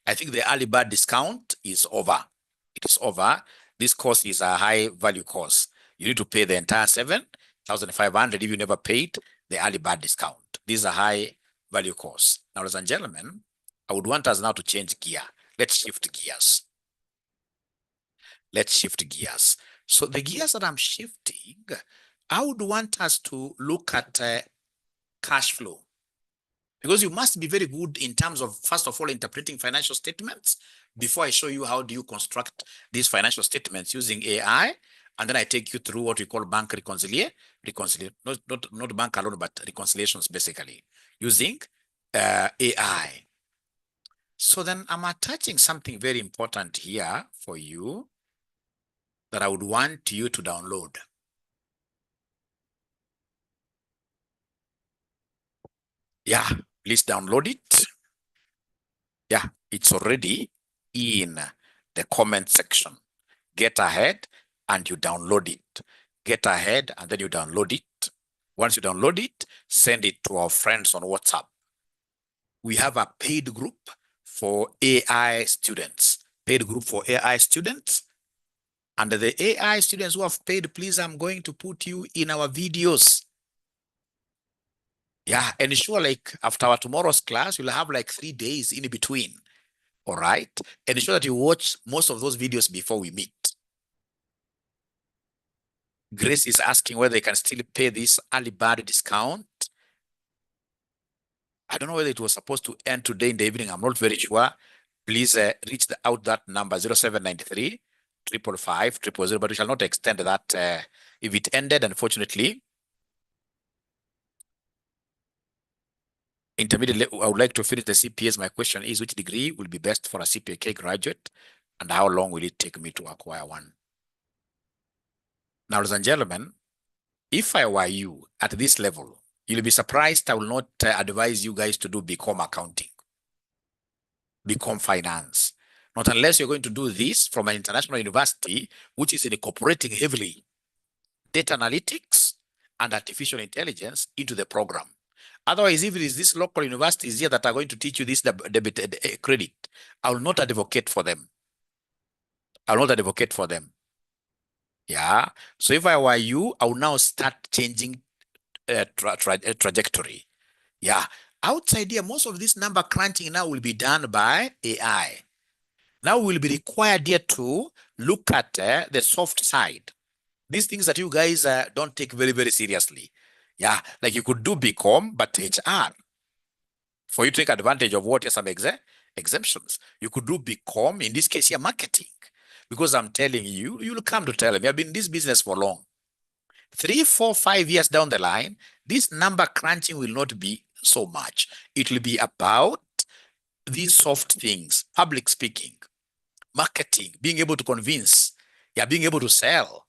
[SPEAKER 1] I think the early bird discount is over. It is over. This course is a high value course. You need to pay the entire 7,500 if you never paid the early bird discount. This is a high value course. Now, ladies and gentlemen, I would want us now to change gear. Let's shift gears. Let's shift gears. So the gears that I'm shifting, I would want us to look at cash flow. Because you must be very good in terms of, first of all, interpreting financial statements before I show you how do you construct these financial statements using AI. And then I take you through what we call bank reconciliation, not bank alone, but reconciliations basically using AI. So then I'm attaching something very important here for you that I would want you to download. Yeah, please download it. Yeah, it's already in the comment section. Get ahead and you download it. Get ahead and then you download it. Once you download it, send it to our friends on WhatsApp. We have a paid group for AI students. Paid group for AI students. And the AI students who have paid, please, I'm going to put you in our videos. Yeah, and sure, like after our tomorrow's class, you'll have like 3 days in between. All right. And ensure that you watch most of those videos before we meet. Grace is asking whether they can still pay this early bird discount. I don't know whether it was supposed to end today in the evening. I'm not very sure. Please reach out that number 0793 555 000, but we shall not extend that. If it ended, unfortunately, intermediate, I would like to finish the CPAs. My question is, which degree will be best for a CPA graduate, and how long will it take me to acquire one? Now, ladies and gentlemen, if I were you at this level, you'll be surprised I will not advise you guys to do BCom accounting, BCom finance. Not unless you're going to do this from an international university, which is incorporating heavily data analytics and artificial intelligence into the program. Otherwise, if it is these local universities here that are going to teach you this debited credit, I will not advocate for them. I will not advocate for them. Yeah. So if I were you, I will now start changing trajectory. Yeah. Outside here, most of this number crunching now will be done by AI. Now we'll be required here to look at the soft side. These things that you guys don't take very, very seriously. Yeah, like you could do BCom, but HR. For you to take advantage of what are some exemptions. You could do BCom, in this case here, marketing. Because I'm telling you, you'll come to tell me, I've been in this business for long. 3, 4, 5 years down the line, this number crunching will not be so much. It will be about these soft things, public speaking, marketing, being able to convince, yeah, being able to sell.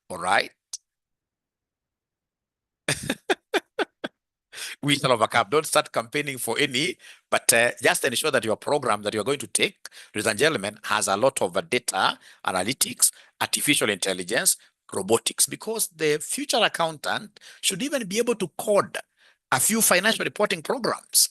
[SPEAKER 1] All right. We shall overcome. Don't start campaigning for any, but just ensure that your program that you're going to take, ladies and gentlemen, has a lot of data, analytics, artificial intelligence, robotics, because the future accountant should even be able to code a few financial reporting programs.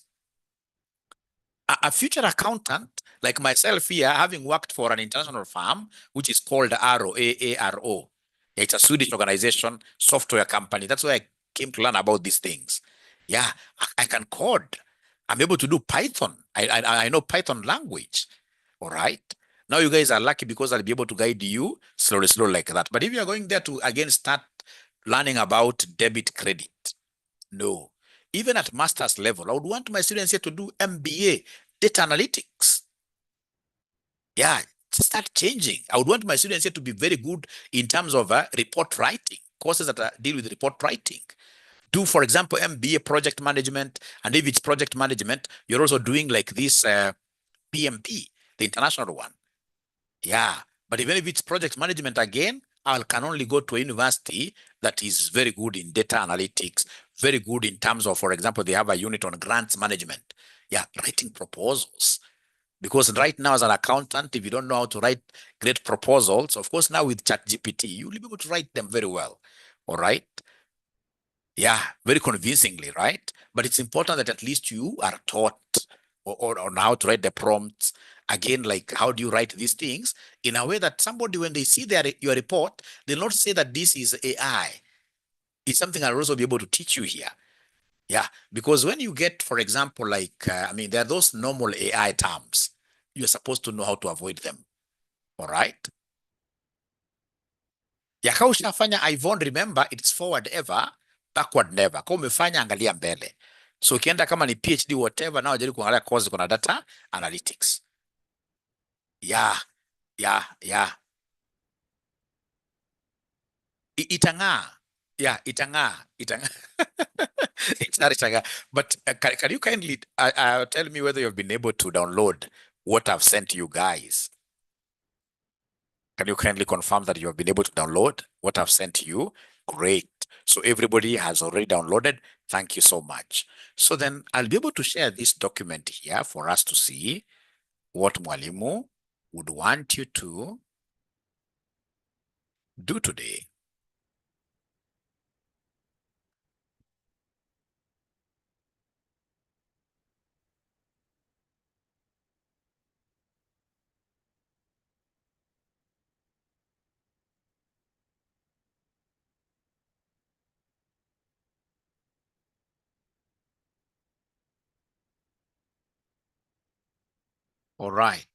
[SPEAKER 1] A future accountant like myself here, having worked for an international firm, which is called 𝗟𝗲𝗿. It's a Swedish organization, software company. That's where I came to learn about these things. Yeah, I can code. I'm able to do Python. I know Python language. All right. Now you guys are lucky because I'll be able to guide you slowly like that. But if you are going there to again start learning about debit credit, no. Even at master's level, I would want my students here to do MBA, data analytics. Yeah, start changing. I would want my students here to be very good in terms of report writing, courses that deal with report writing. Do, for example, MBA project management. And if it's project management, you're also doing like this PMP, the international one. Yeah, but even if it's project management again, I can only go to a university that is very good in data analytics, very good in terms of, for example, they have a unit on grants management. Yeah, writing proposals. Because right now as an accountant, if you don't know how to write great proposals, of course, now with ChatGPT, you'll be able to write them very well. All right. Yeah, very convincingly, right? But it's important that at least you are taught or on how to write the prompts. Again, like how do you write these things in a way that somebody, when they see your report, they'll not say that this is AI. It's something I'll also be able to teach you here. Yeah, because when you get, for example, like, I mean, there are those normal AI terms. You're supposed to know how to avoid them. All right. Ya kama ushafanya I won't remember, it's forward ever, backward never. Kama umefanya angalia mbele. So ukienda kama ni PhD whatever, now jaribu kuangalia course kuna data analytics. Yeah, yeah, yeah. Itang'aa. Yeah, itang'aa. It's not itang'aa. But can you kindly tell me whether you've been able to download what I've sent you guys? Can you kindly confirm that you have been able to download what I've sent to you? Great. So everybody has already downloaded. Thank you so much. So then I'll be able to share this document here for us to see what Mwalimu would want you to do today. All right.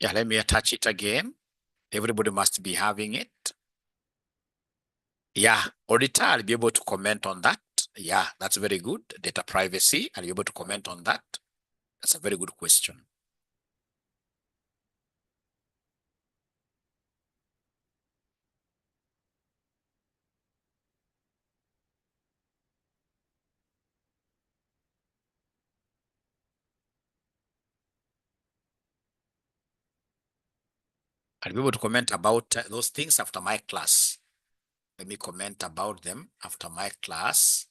[SPEAKER 1] Yeah, let me attach it again. Everybody must be having it. Yeah, auditor, I'll be able to comment on that. Yeah, that's very good. Data privacy, I'll be able to comment on that. That's a very good question. I'll be able to comment about those things after my class. Let me comment about them after my class.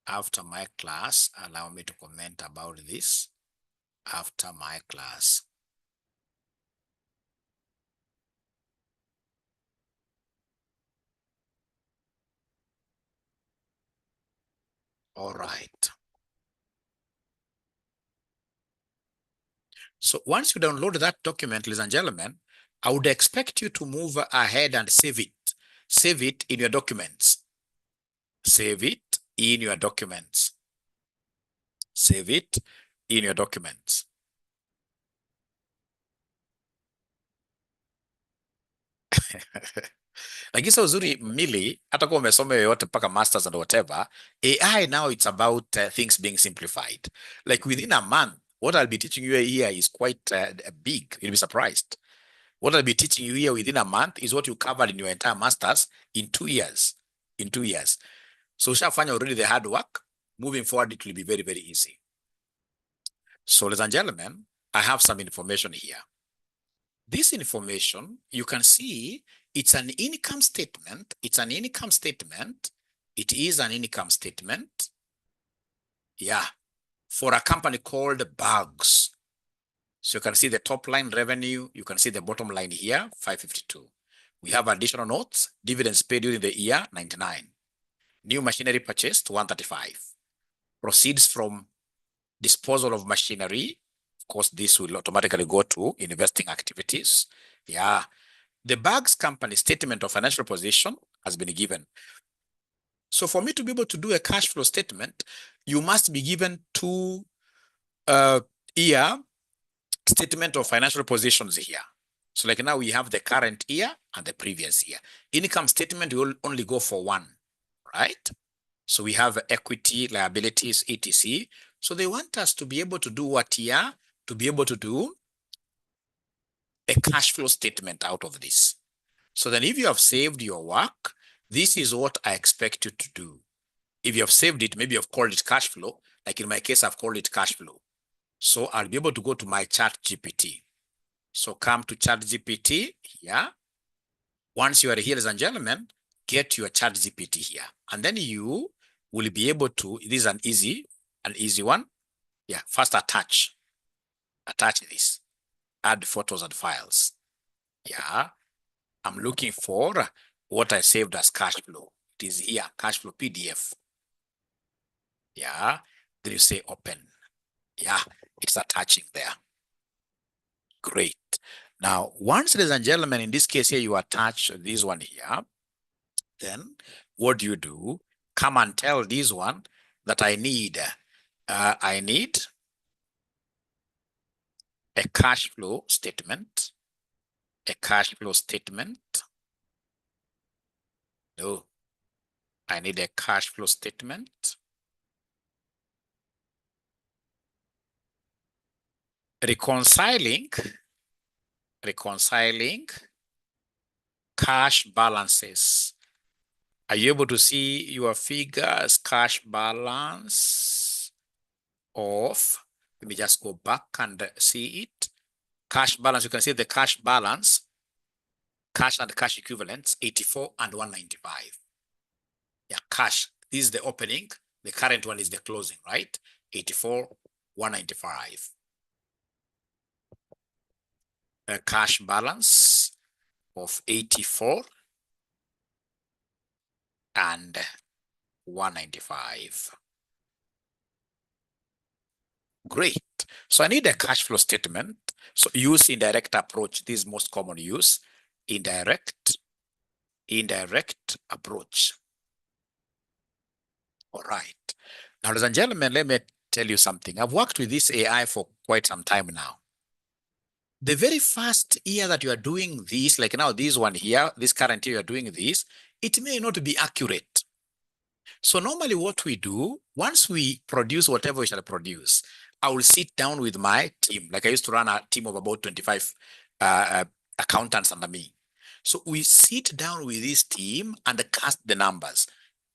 [SPEAKER 1] After my class, allow me to comment about this after my class. All right. So once you download that document, ladies and gentlemen, I would expect you to move ahead and save it. Save it in your documents. Save it in your documents. Save it in your documents. Lakini sasa uzuri mili, hata kama umesoma yoyote mpaka masters and whatever, AI now it's about things being simplified. Like within a month, what I'll be teaching you here is quite big. You'll be surprised. What I'll be teaching you here within a month is what you covered in your entire masters in 2 years. In 2 years. So ushafanya already the hard work. Moving forward, it will be very, very easy. So ladies and gentlemen, I have some information here. This information, you can see it's an income statement. It's an income statement. It is an income statement. Yeah, for a company called Bugs. So you can see the top line revenue. You can see the bottom line here, 552. We have additional notes, dividends paid during the year, 99. New machinery purchased, 135. proceeds from disposal of machinery. Of course, this will automatically go to investing activities. Yeah. The bags company statement of financial position has been given. So for me to be able to do a cash flow statement, you must be given 2 year statement of financial positions here. So like now we have the current year and the previous year. Income statement will only go for 1, right? So we have equity, liabilities, etc. So they want us to be able to do what here? To be able to do a cash flow statement out of this. So then if you have saved your work, this is what I expect you to do. If you have saved it, maybe you've called it cash flow. Like in my case, I've called it cash flow. So I'll be able to go to my ChatGPT. So come to ChatGPT here. Once you are here, ladies and gentlemen, get your ChatGPT here. And then you will be able to, this is an easy one. Yeah, first attach this, add photos and files. Yeah, I'm looking for what I saved as cash flow. It is here, cash flow PDF. Yeah, then you say open. Yeah, it's attaching there. Great. Now, once, ladies and gentlemen, in this case here, you attach this one here, then what do? Come and tell this one that I need a cash flow statement, No, I need a cash flow statement. Reconciling cash balances. Are you able to see your figures, cash balance of, let me just go back and see it. Cash balance, you can see the cash balance, cash and cash equivalents, 84 and 195. Yeah, cash, this is the opening. The current one is the closing, right? 84, 195. A cash balance of 84 and 195. Great. So I need a cash flow statement. So use indirect approach. This is most common use. Indirect approach. All right. Now, ladies and gentlemen, let me tell you something. I've worked with this AI for quite some time now. The very first year that you are doing this, like now this one here, this current year you are doing this, it may not be accurate. So normally what we do, once we produce whatever we shall produce, I will sit down with my team. Like I used to run a team of about 25 accountants under me. So we sit down with this team and cast the numbers.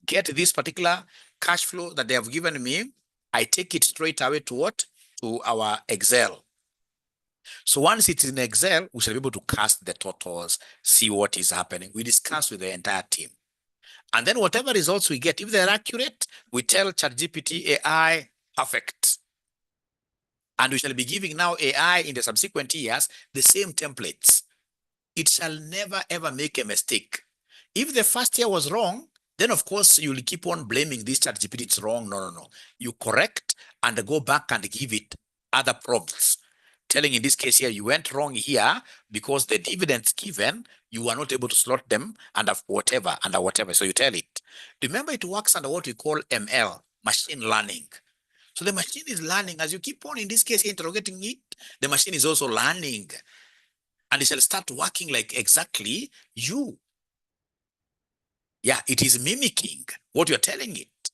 [SPEAKER 1] Get this particular cash flow that they have given me. I take it straight away to what? To our Excel. So once it's in Excel, we shall be able to cast the totals, see what is happening. We discuss with the entire team. And then whatever results we get, if they're accurate, we tell ChatGPT AI, perfect. And we shall be giving now AI in the subsequent years the same templates. It shall never, ever make a mistake. If the first year was wrong, then of course you'll keep on blaming this ChatGPT, it's wrong. No. You correct and go back and give it other prompts. Telling in this case here, you went wrong here because the dividends given, you were not able to slot them under whatever. So you tell it. Remember, it works under what we call ML, machine learning. So the machine is learning. As you keep on, in this case, interrogating it, the machine is also learning. And it shall start working like exactly you. Yeah, it is mimicking what you're telling it.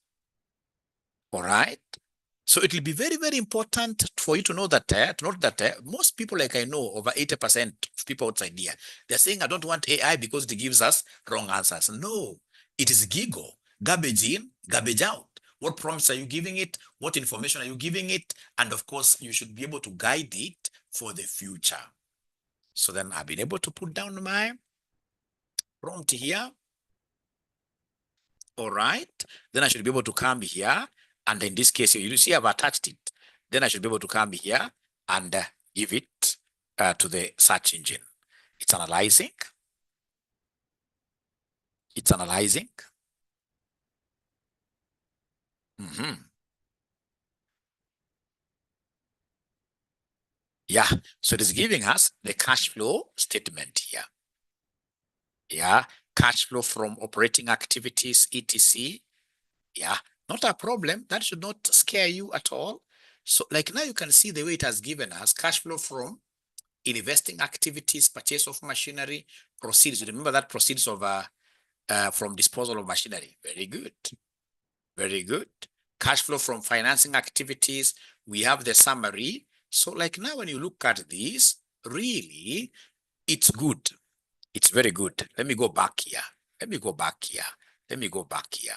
[SPEAKER 1] All right. So it will be very, very important for you to know that, most people, like I know, over 80% of people outside here, they're saying, I don't want AI because it gives us wrong answers. No, it is giggle, garbage in, garbage out. What prompts are you giving it? What information are you giving it? And of course, you should be able to guide it for the future. So then I've been able to put down my prompt here. All right. Then I should be able to come here. And in this case, you see I've attached it. Then I should be able to come here and give it to the search engine. It's analyzing. Yeah, so it is giving us the cash flow statement here. Yeah, cash flow from operating activities, etc. Yeah, not a problem. That should not scare you at all. So like now you can see the way it has given us cash flow from investing activities, purchase of machinery, proceeds. Remember that proceeds of from disposal of machinery. Very good. Very good. Cash flow from financing activities. We have the summary. So like now when you look at this, really, it's good. It's very good. Let me go back here. Let me go back here. Let me go back here.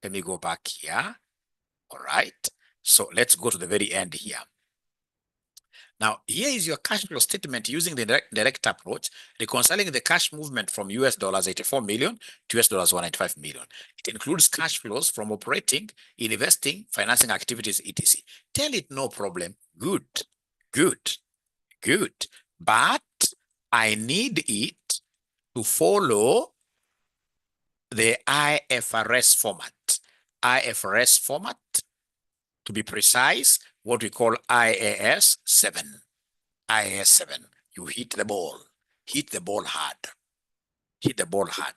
[SPEAKER 1] Let me go back here. All right. So let's go to the very end here. Now, here is your cash flow statement using the direct approach, reconciling the cash movement from US dollars 84 million to US dollars 195 million. It includes cash flows from operating, investing, financing activities, etc. Tell it no problem. Good, good, good. But I need it to follow the IFRS format. IFRS format, to be precise, what we call IAS 7. IAS 7. You hit the ball hard. Hit the ball hard.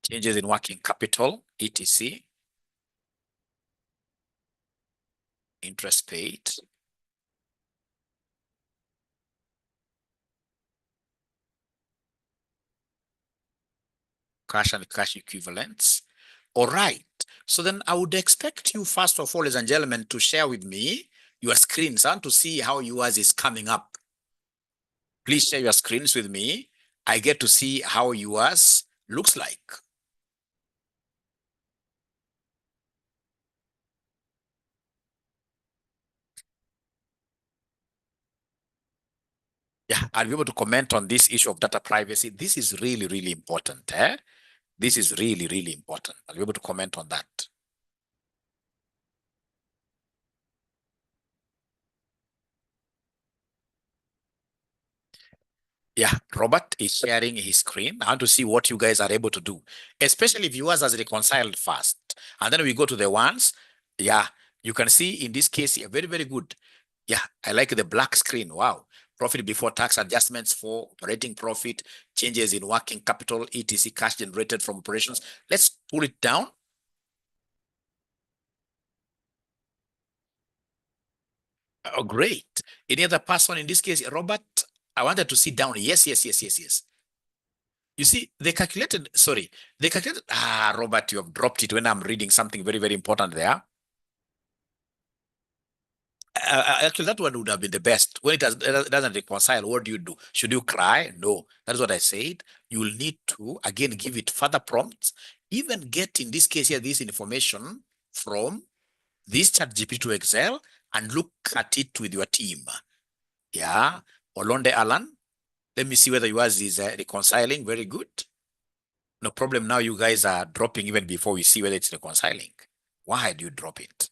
[SPEAKER 1] Changes in working capital, etc. Interest paid. Cash and cash equivalents. All right. So then I would expect you, first of all, ladies and gentlemen, to share with me your screens and to see how yours is coming up. Please share your screens with me. I get to see how yours looks like. Yeah, I'll be able to comment on this issue of data privacy. This is really, really important. This is really, really important. I'll be able to comment on that. Yeah, Robert is sharing his screen. I want to see what you guys are able to do, especially if yours has reconciled first. And then we go to the ones. Yeah, you can see in this case, yeah, very, very good. Yeah, I like the black screen. Wow. Profit before tax adjustments for operating profit, changes in working capital, etc., cash generated from operations. Let's pull it down. Oh, great. Any other person in this case? Robert, I wanted to sit down. Yes, yes, yes, yes, yes. You see, they calculated, sorry, they calculated, Robert, you have dropped it when I'm reading something very, very important there. Actually, that one would have been the best. When it doesn't reconcile, what do you do? Should you cry? No. That's what I said. You will need to, again, give it further prompts, even get, in this case here, this information from this ChatGPT to Excel and look at it with your team. Yeah. Olonde Alan, let me see whether yours is reconciling. Very good. No problem. Now you guys are dropping even before we see whether it's reconciling. Why do you drop it?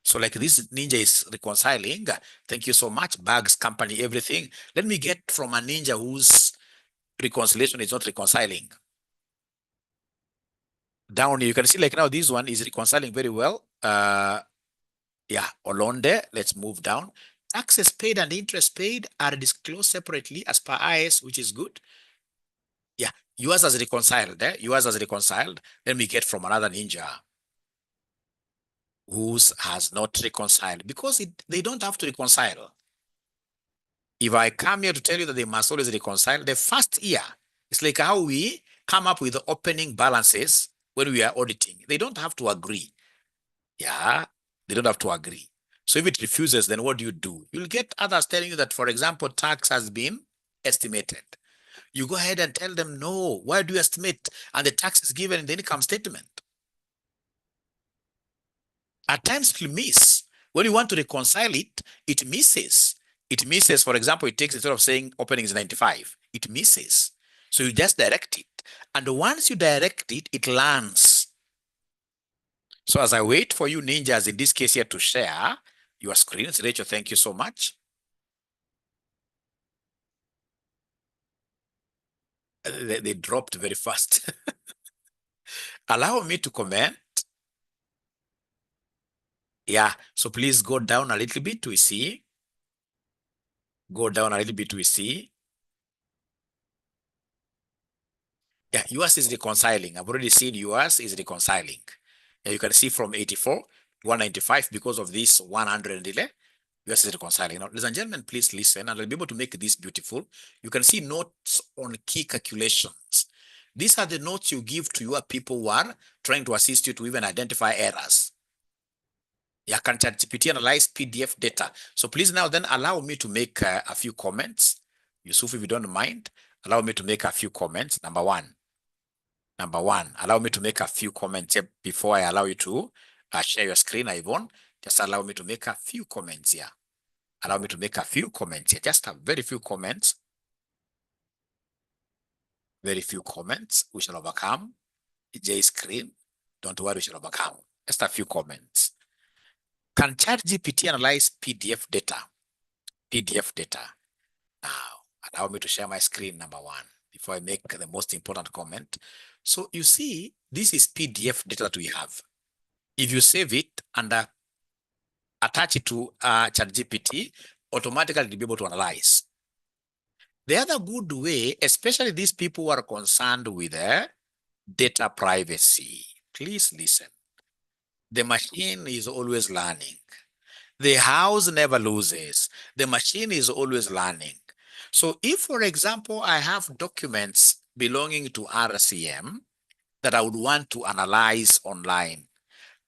[SPEAKER 1] So like this ninja is reconciling. Thank you so much. Bags, company, everything. Let me get from a ninja whose reconciliation is not reconciling. Down you can see like now this one is reconciling very well. Yeah, Olonde. Let's move down. Taxes paid and interest paid are disclosed separately as per IS, which is good. Yeah, yours has reconciled. Yours has reconciled. Let me get from another ninja whose has not reconciled, because they don't have to reconcile. If I come here to tell you that they must always reconcile, the first year, it's like how we come up with the opening balances when we are auditing. They don't have to agree. Yeah, they don't have to agree. So if it refuses, then what do? You'll get others telling you that, for example, tax has been estimated. You go ahead and tell them, no, why do you estimate? And the tax is given in the income statement. At times it will miss. When you want to reconcile it, it misses. It misses, for example, it takes, instead of saying opening is 95, it misses. So you just direct it. And once you direct it, it learns. So as I wait for you ninjas in this case here to share your screens, Rachel, thank you so much. They dropped very fast. Allow me to comment. Yeah, so please go down a little bit to see. Go down a little bit to see. Yeah, yours is reconciling. I've already seen yours is reconciling. And you can see from 84, 195 because of this 111. Yours is reconciling. Now, ladies and gentlemen, please listen, and I'll be able to make this beautiful. You can see notes on key calculations. These are the notes you give to your people who are trying to assist you to even identify errors. Yeah, can ChatGPT analyze PDF data? So please now then allow me to make a few comments. Yusuf, if you don't mind, allow me to make a few comments. Number one, allow me to make a few comments before I allow you to share your screen, Yvonne. Just allow me to make a few comments here. Allow me to make a few comments here. Just a very few comments. Very few comments. We shall overcome. J screen. Don't worry, we shall overcome. Just a few comments. Can ChatGPT analyze PDF data? PDF data. Now, allow me to share my screen, number one, before I make the most important comment. So you see, this is PDF data that we have. If you save it and attach it to ChatGPT, automatically it'll be able to analyze. The other good way, especially these people who are concerned with data privacy, please listen. The machine is always learning. The house never loses. The machine is always learning. So if, for example, I have documents belonging to RCM that I would want to analyze online,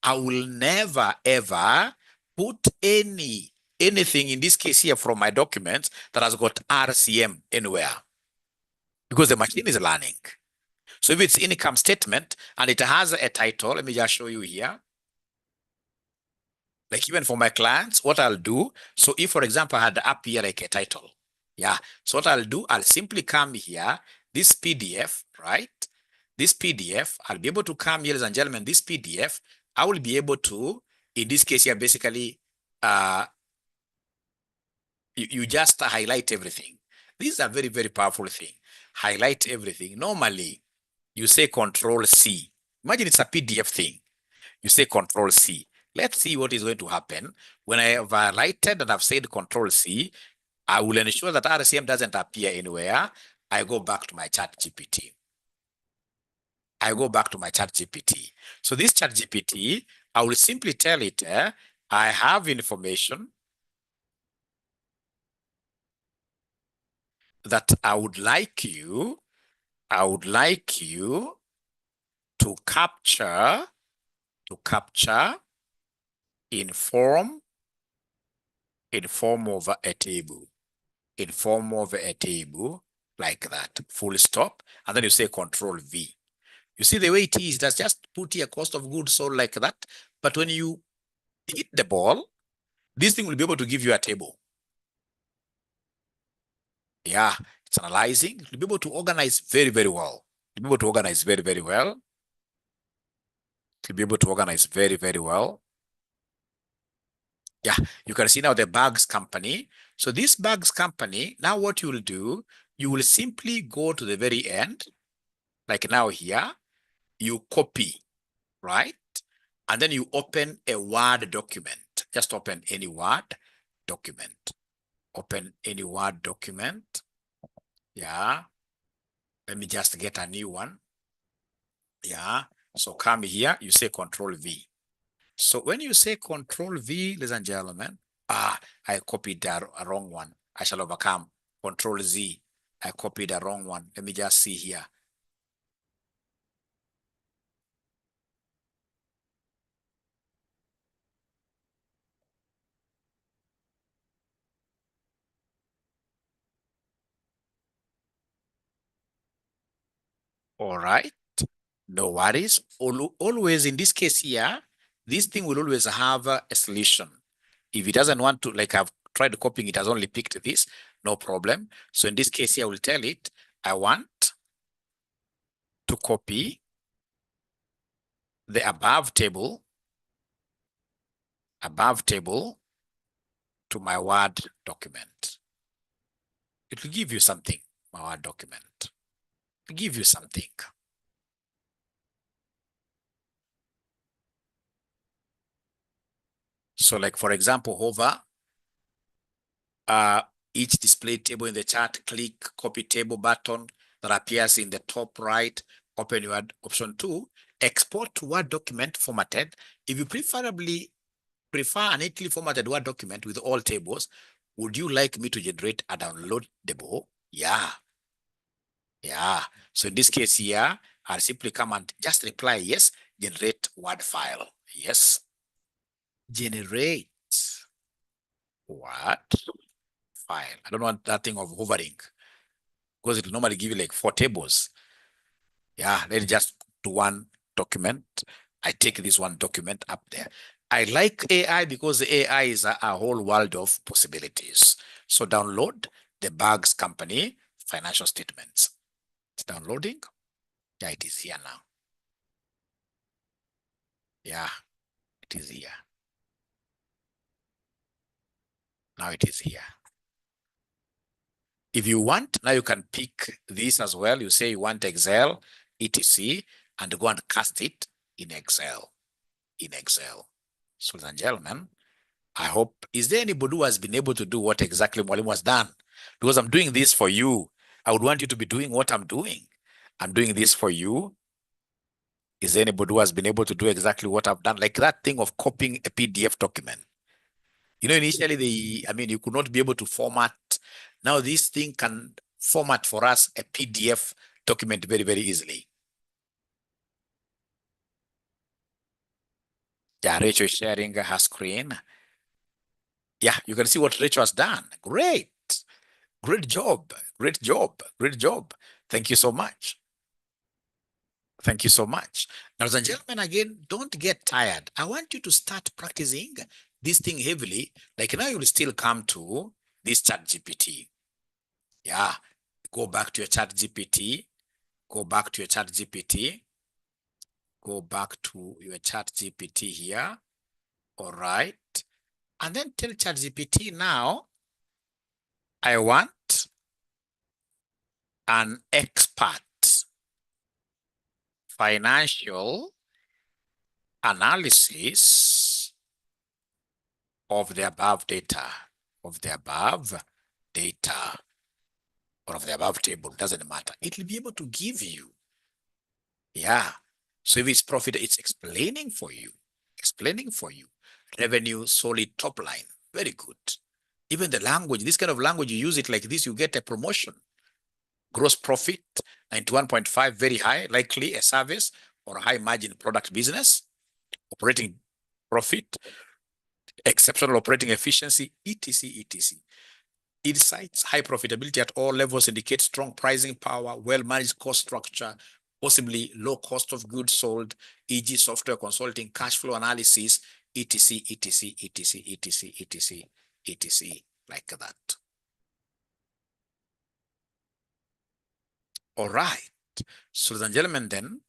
[SPEAKER 1] I will never, ever put anything in this case here from my documents that has got RCM anywhere, because the machine is learning. So if it's income statement and it has a title, let me just show you here. Like even for my clients, what I'll do, so if, for example, I had up here like a title, yeah. So what I'll do, I'll simply come here, this PDF, right? This PDF, I'll be able to come here, ladies and gentlemen, this PDF, I will be able to, in this case here, basically, you just highlight everything. This is a very, very powerful thing. Highlight everything. Normally, you say Control C. Imagine it's a PDF thing. You say Control C. Let's see what is going to happen. When I have highlighted and I've said Control C, I will ensure that RCM doesn't appear anywhere. I go back to my ChatGPT. So this ChatGPT, I will simply tell it, I have information that I would like you to capture in form of a table, like that, full stop, and then you say Control V. You see the way it is, that's just put here cost of goods sold like that. But when you hit the ball, this thing will be able to give you a table. Yeah, it's analyzing. It'll be able to organize very, very well. It'll be able to organize very, very well. It'll be able to organize very, very well. Yeah, you can see now the bags company. So this bags company, now what you will do, you will simply go to the very end, like now here, you copy, right? And then you open a Word document. Just open any Word document. Open any Word document. Yeah. Let me just get a new one. Yeah. So come here, you say Control V. So when you say Control V, ladies and gentlemen, I copied the wrong one. I shall overcome. Control Z. I copied the wrong one. Let me just see here. All right. No worries. Always in this case here, this thing will always have a solution. If it doesn't want to, like I've tried copying, it has only picked this, no problem. So in this case here, I will tell it, I want to copy the above table to my Word document. It will give you something, my Word document. It will give you something. So like, for example, hover each display table in the chart, click copy table button that appears in the top right, open your option 2, export to Word document formatted. If you prefer a neatly formatted Word document with all tables, would you like me to generate a downloadable? Yeah. So in this case here, I'll simply come and just reply yes, generate Word file. Yes. Generate Word file. I don't want that thing of hovering because it will normally give you like 4 tables. Yeah, let's just do one document. I take this one document up there. I like AI because the AI is a whole world of possibilities. So download the 𝗪𝗁 company financial statements. It's downloading. Yeah, it is here now. Yeah, it is here. Now it is here. If you want, now you can pick this as well. You say you want Excel, etc., and go and cast it in Excel. So, ladies and gentlemen, I hope, is there anybody who has been able to do what exactly 𝗪𝗵 has done? Because I'm doing this for you. I would want you to be doing what I'm doing. I'm doing this for you. Is there anybody who has been able to do exactly what I've done? Like that thing of copying a PDF document. You know, initially you could not be able to format. Now this thing can format for us a PDF document very, very easily. Yeah, Rachel is sharing her screen. Yeah, you can see what Rachel has done. Great job. Thank you so much. Now, ladies and gentlemen, again, don't get tired. I want you to start practicing this thing heavily. Like now you'll still come to this 𝗪𝗪. Yeah, go back to your 𝗪𝗪. Go back to your 𝗪𝗪 here. All right. And then tell 𝗪𝗪 now, I want an expert financial analysis of the above data, or of the above table, doesn't matter. It will be able to give you. Yeah. So if it's profit, it's explaining for you. Revenue, solid top line. Very good. Even the language, this kind of language, you use it like this, you get a promotion. Gross profit, 91.5, very high, likely a service or a high margin product business. Operating profit, exceptional operating efficiency, etc. Insights, high profitability at all levels indicate strong pricing power, well-managed cost structure, possibly low cost of goods sold, e.g. software consulting, cash flow analysis, etc., like that. All right. So, ladies and gentlemen, then,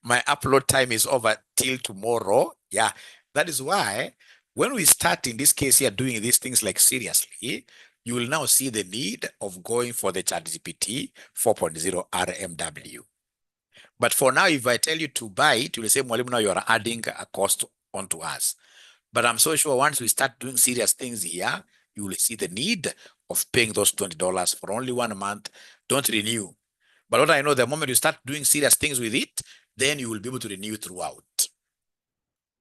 [SPEAKER 1] my upload time is over till tomorrow. Yeah, that is why when we start in this case here doing these things like seriously, you will now see the need of going for the 𝗪𝗪 4.0 𝗪𝗪. But for now, if I tell you to buy it, you will say, 𝗪𝗪, now you are adding a cost onto us. But I'm so sure once we start doing serious things here, you will see the need of paying those $20 for only 1 month. Don't renew. But what I know, the moment you start doing serious things with it, then you will be able to renew throughout.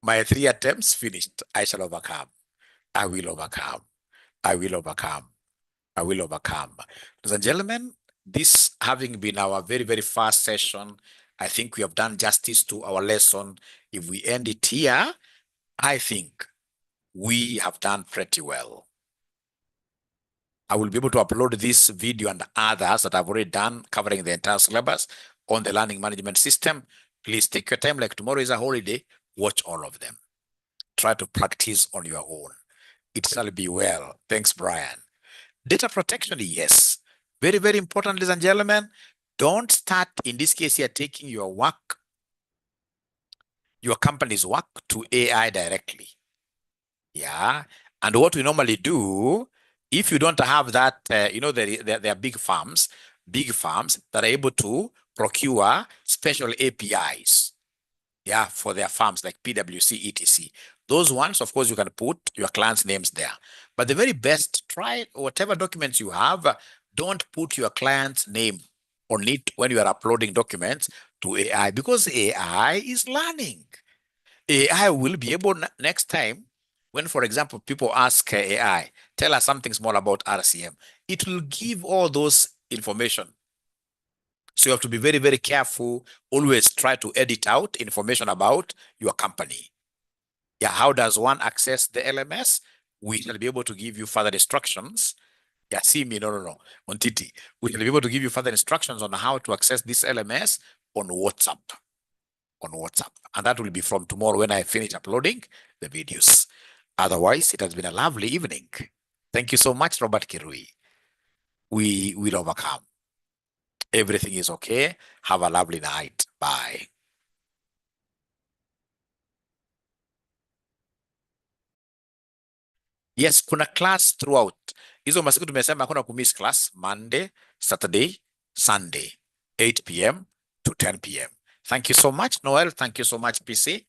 [SPEAKER 1] My 3 attempts finished. I shall overcome. I will overcome. Ladies and gentlemen, this having been our very, very first session, I think we have done justice to our lesson. If we end it here, I think we have done pretty well. I will be able to upload this video and others that I've already done covering the entire syllabus on the learning management system. Please take your time, like tomorrow is a holiday, watch all of them. Try to practice on your own. It shall be well. Thanks, Brian. Data protection, yes. Very, very important, ladies and gentlemen. Don't start, in this case here, taking your work, your company's work to AI directly. Yeah. And what we normally do, if you don't have that, there are big farms that are able to procure special APIs. Yeah, for their farms like 𝗪𝗵𝘁, etc. Those ones, of course, you can put your client's names there. But the very best, try whatever documents you have, don't put your client's name on it when you are uploading documents to AI, because AI is learning. AI will be able next time when, for example, people ask AI, tell us something small about RCM, it will give all those information. So you have to be very, very careful. Always try to edit out information about your company. Yeah, how does one access the LMS? We shall be able to give you further instructions. Yeah, see me, no. On TT. We shall be able to give you further instructions on how to access this LMS on WhatsApp. And that will be from tomorrow when I finish uploading the videos. Otherwise, it has been a lovely evening. Thank you so much, Robert Kirui. We will overcome. Everything is okay. Have a lovely night. Bye. Yes, kuna class throughout. Hizo masiku tumesema hakuna kumiss class. Monday, Saturday, Sunday, 8 p.m. to 10 p.m. Thank you so much, Noel. Thank you so much, PC.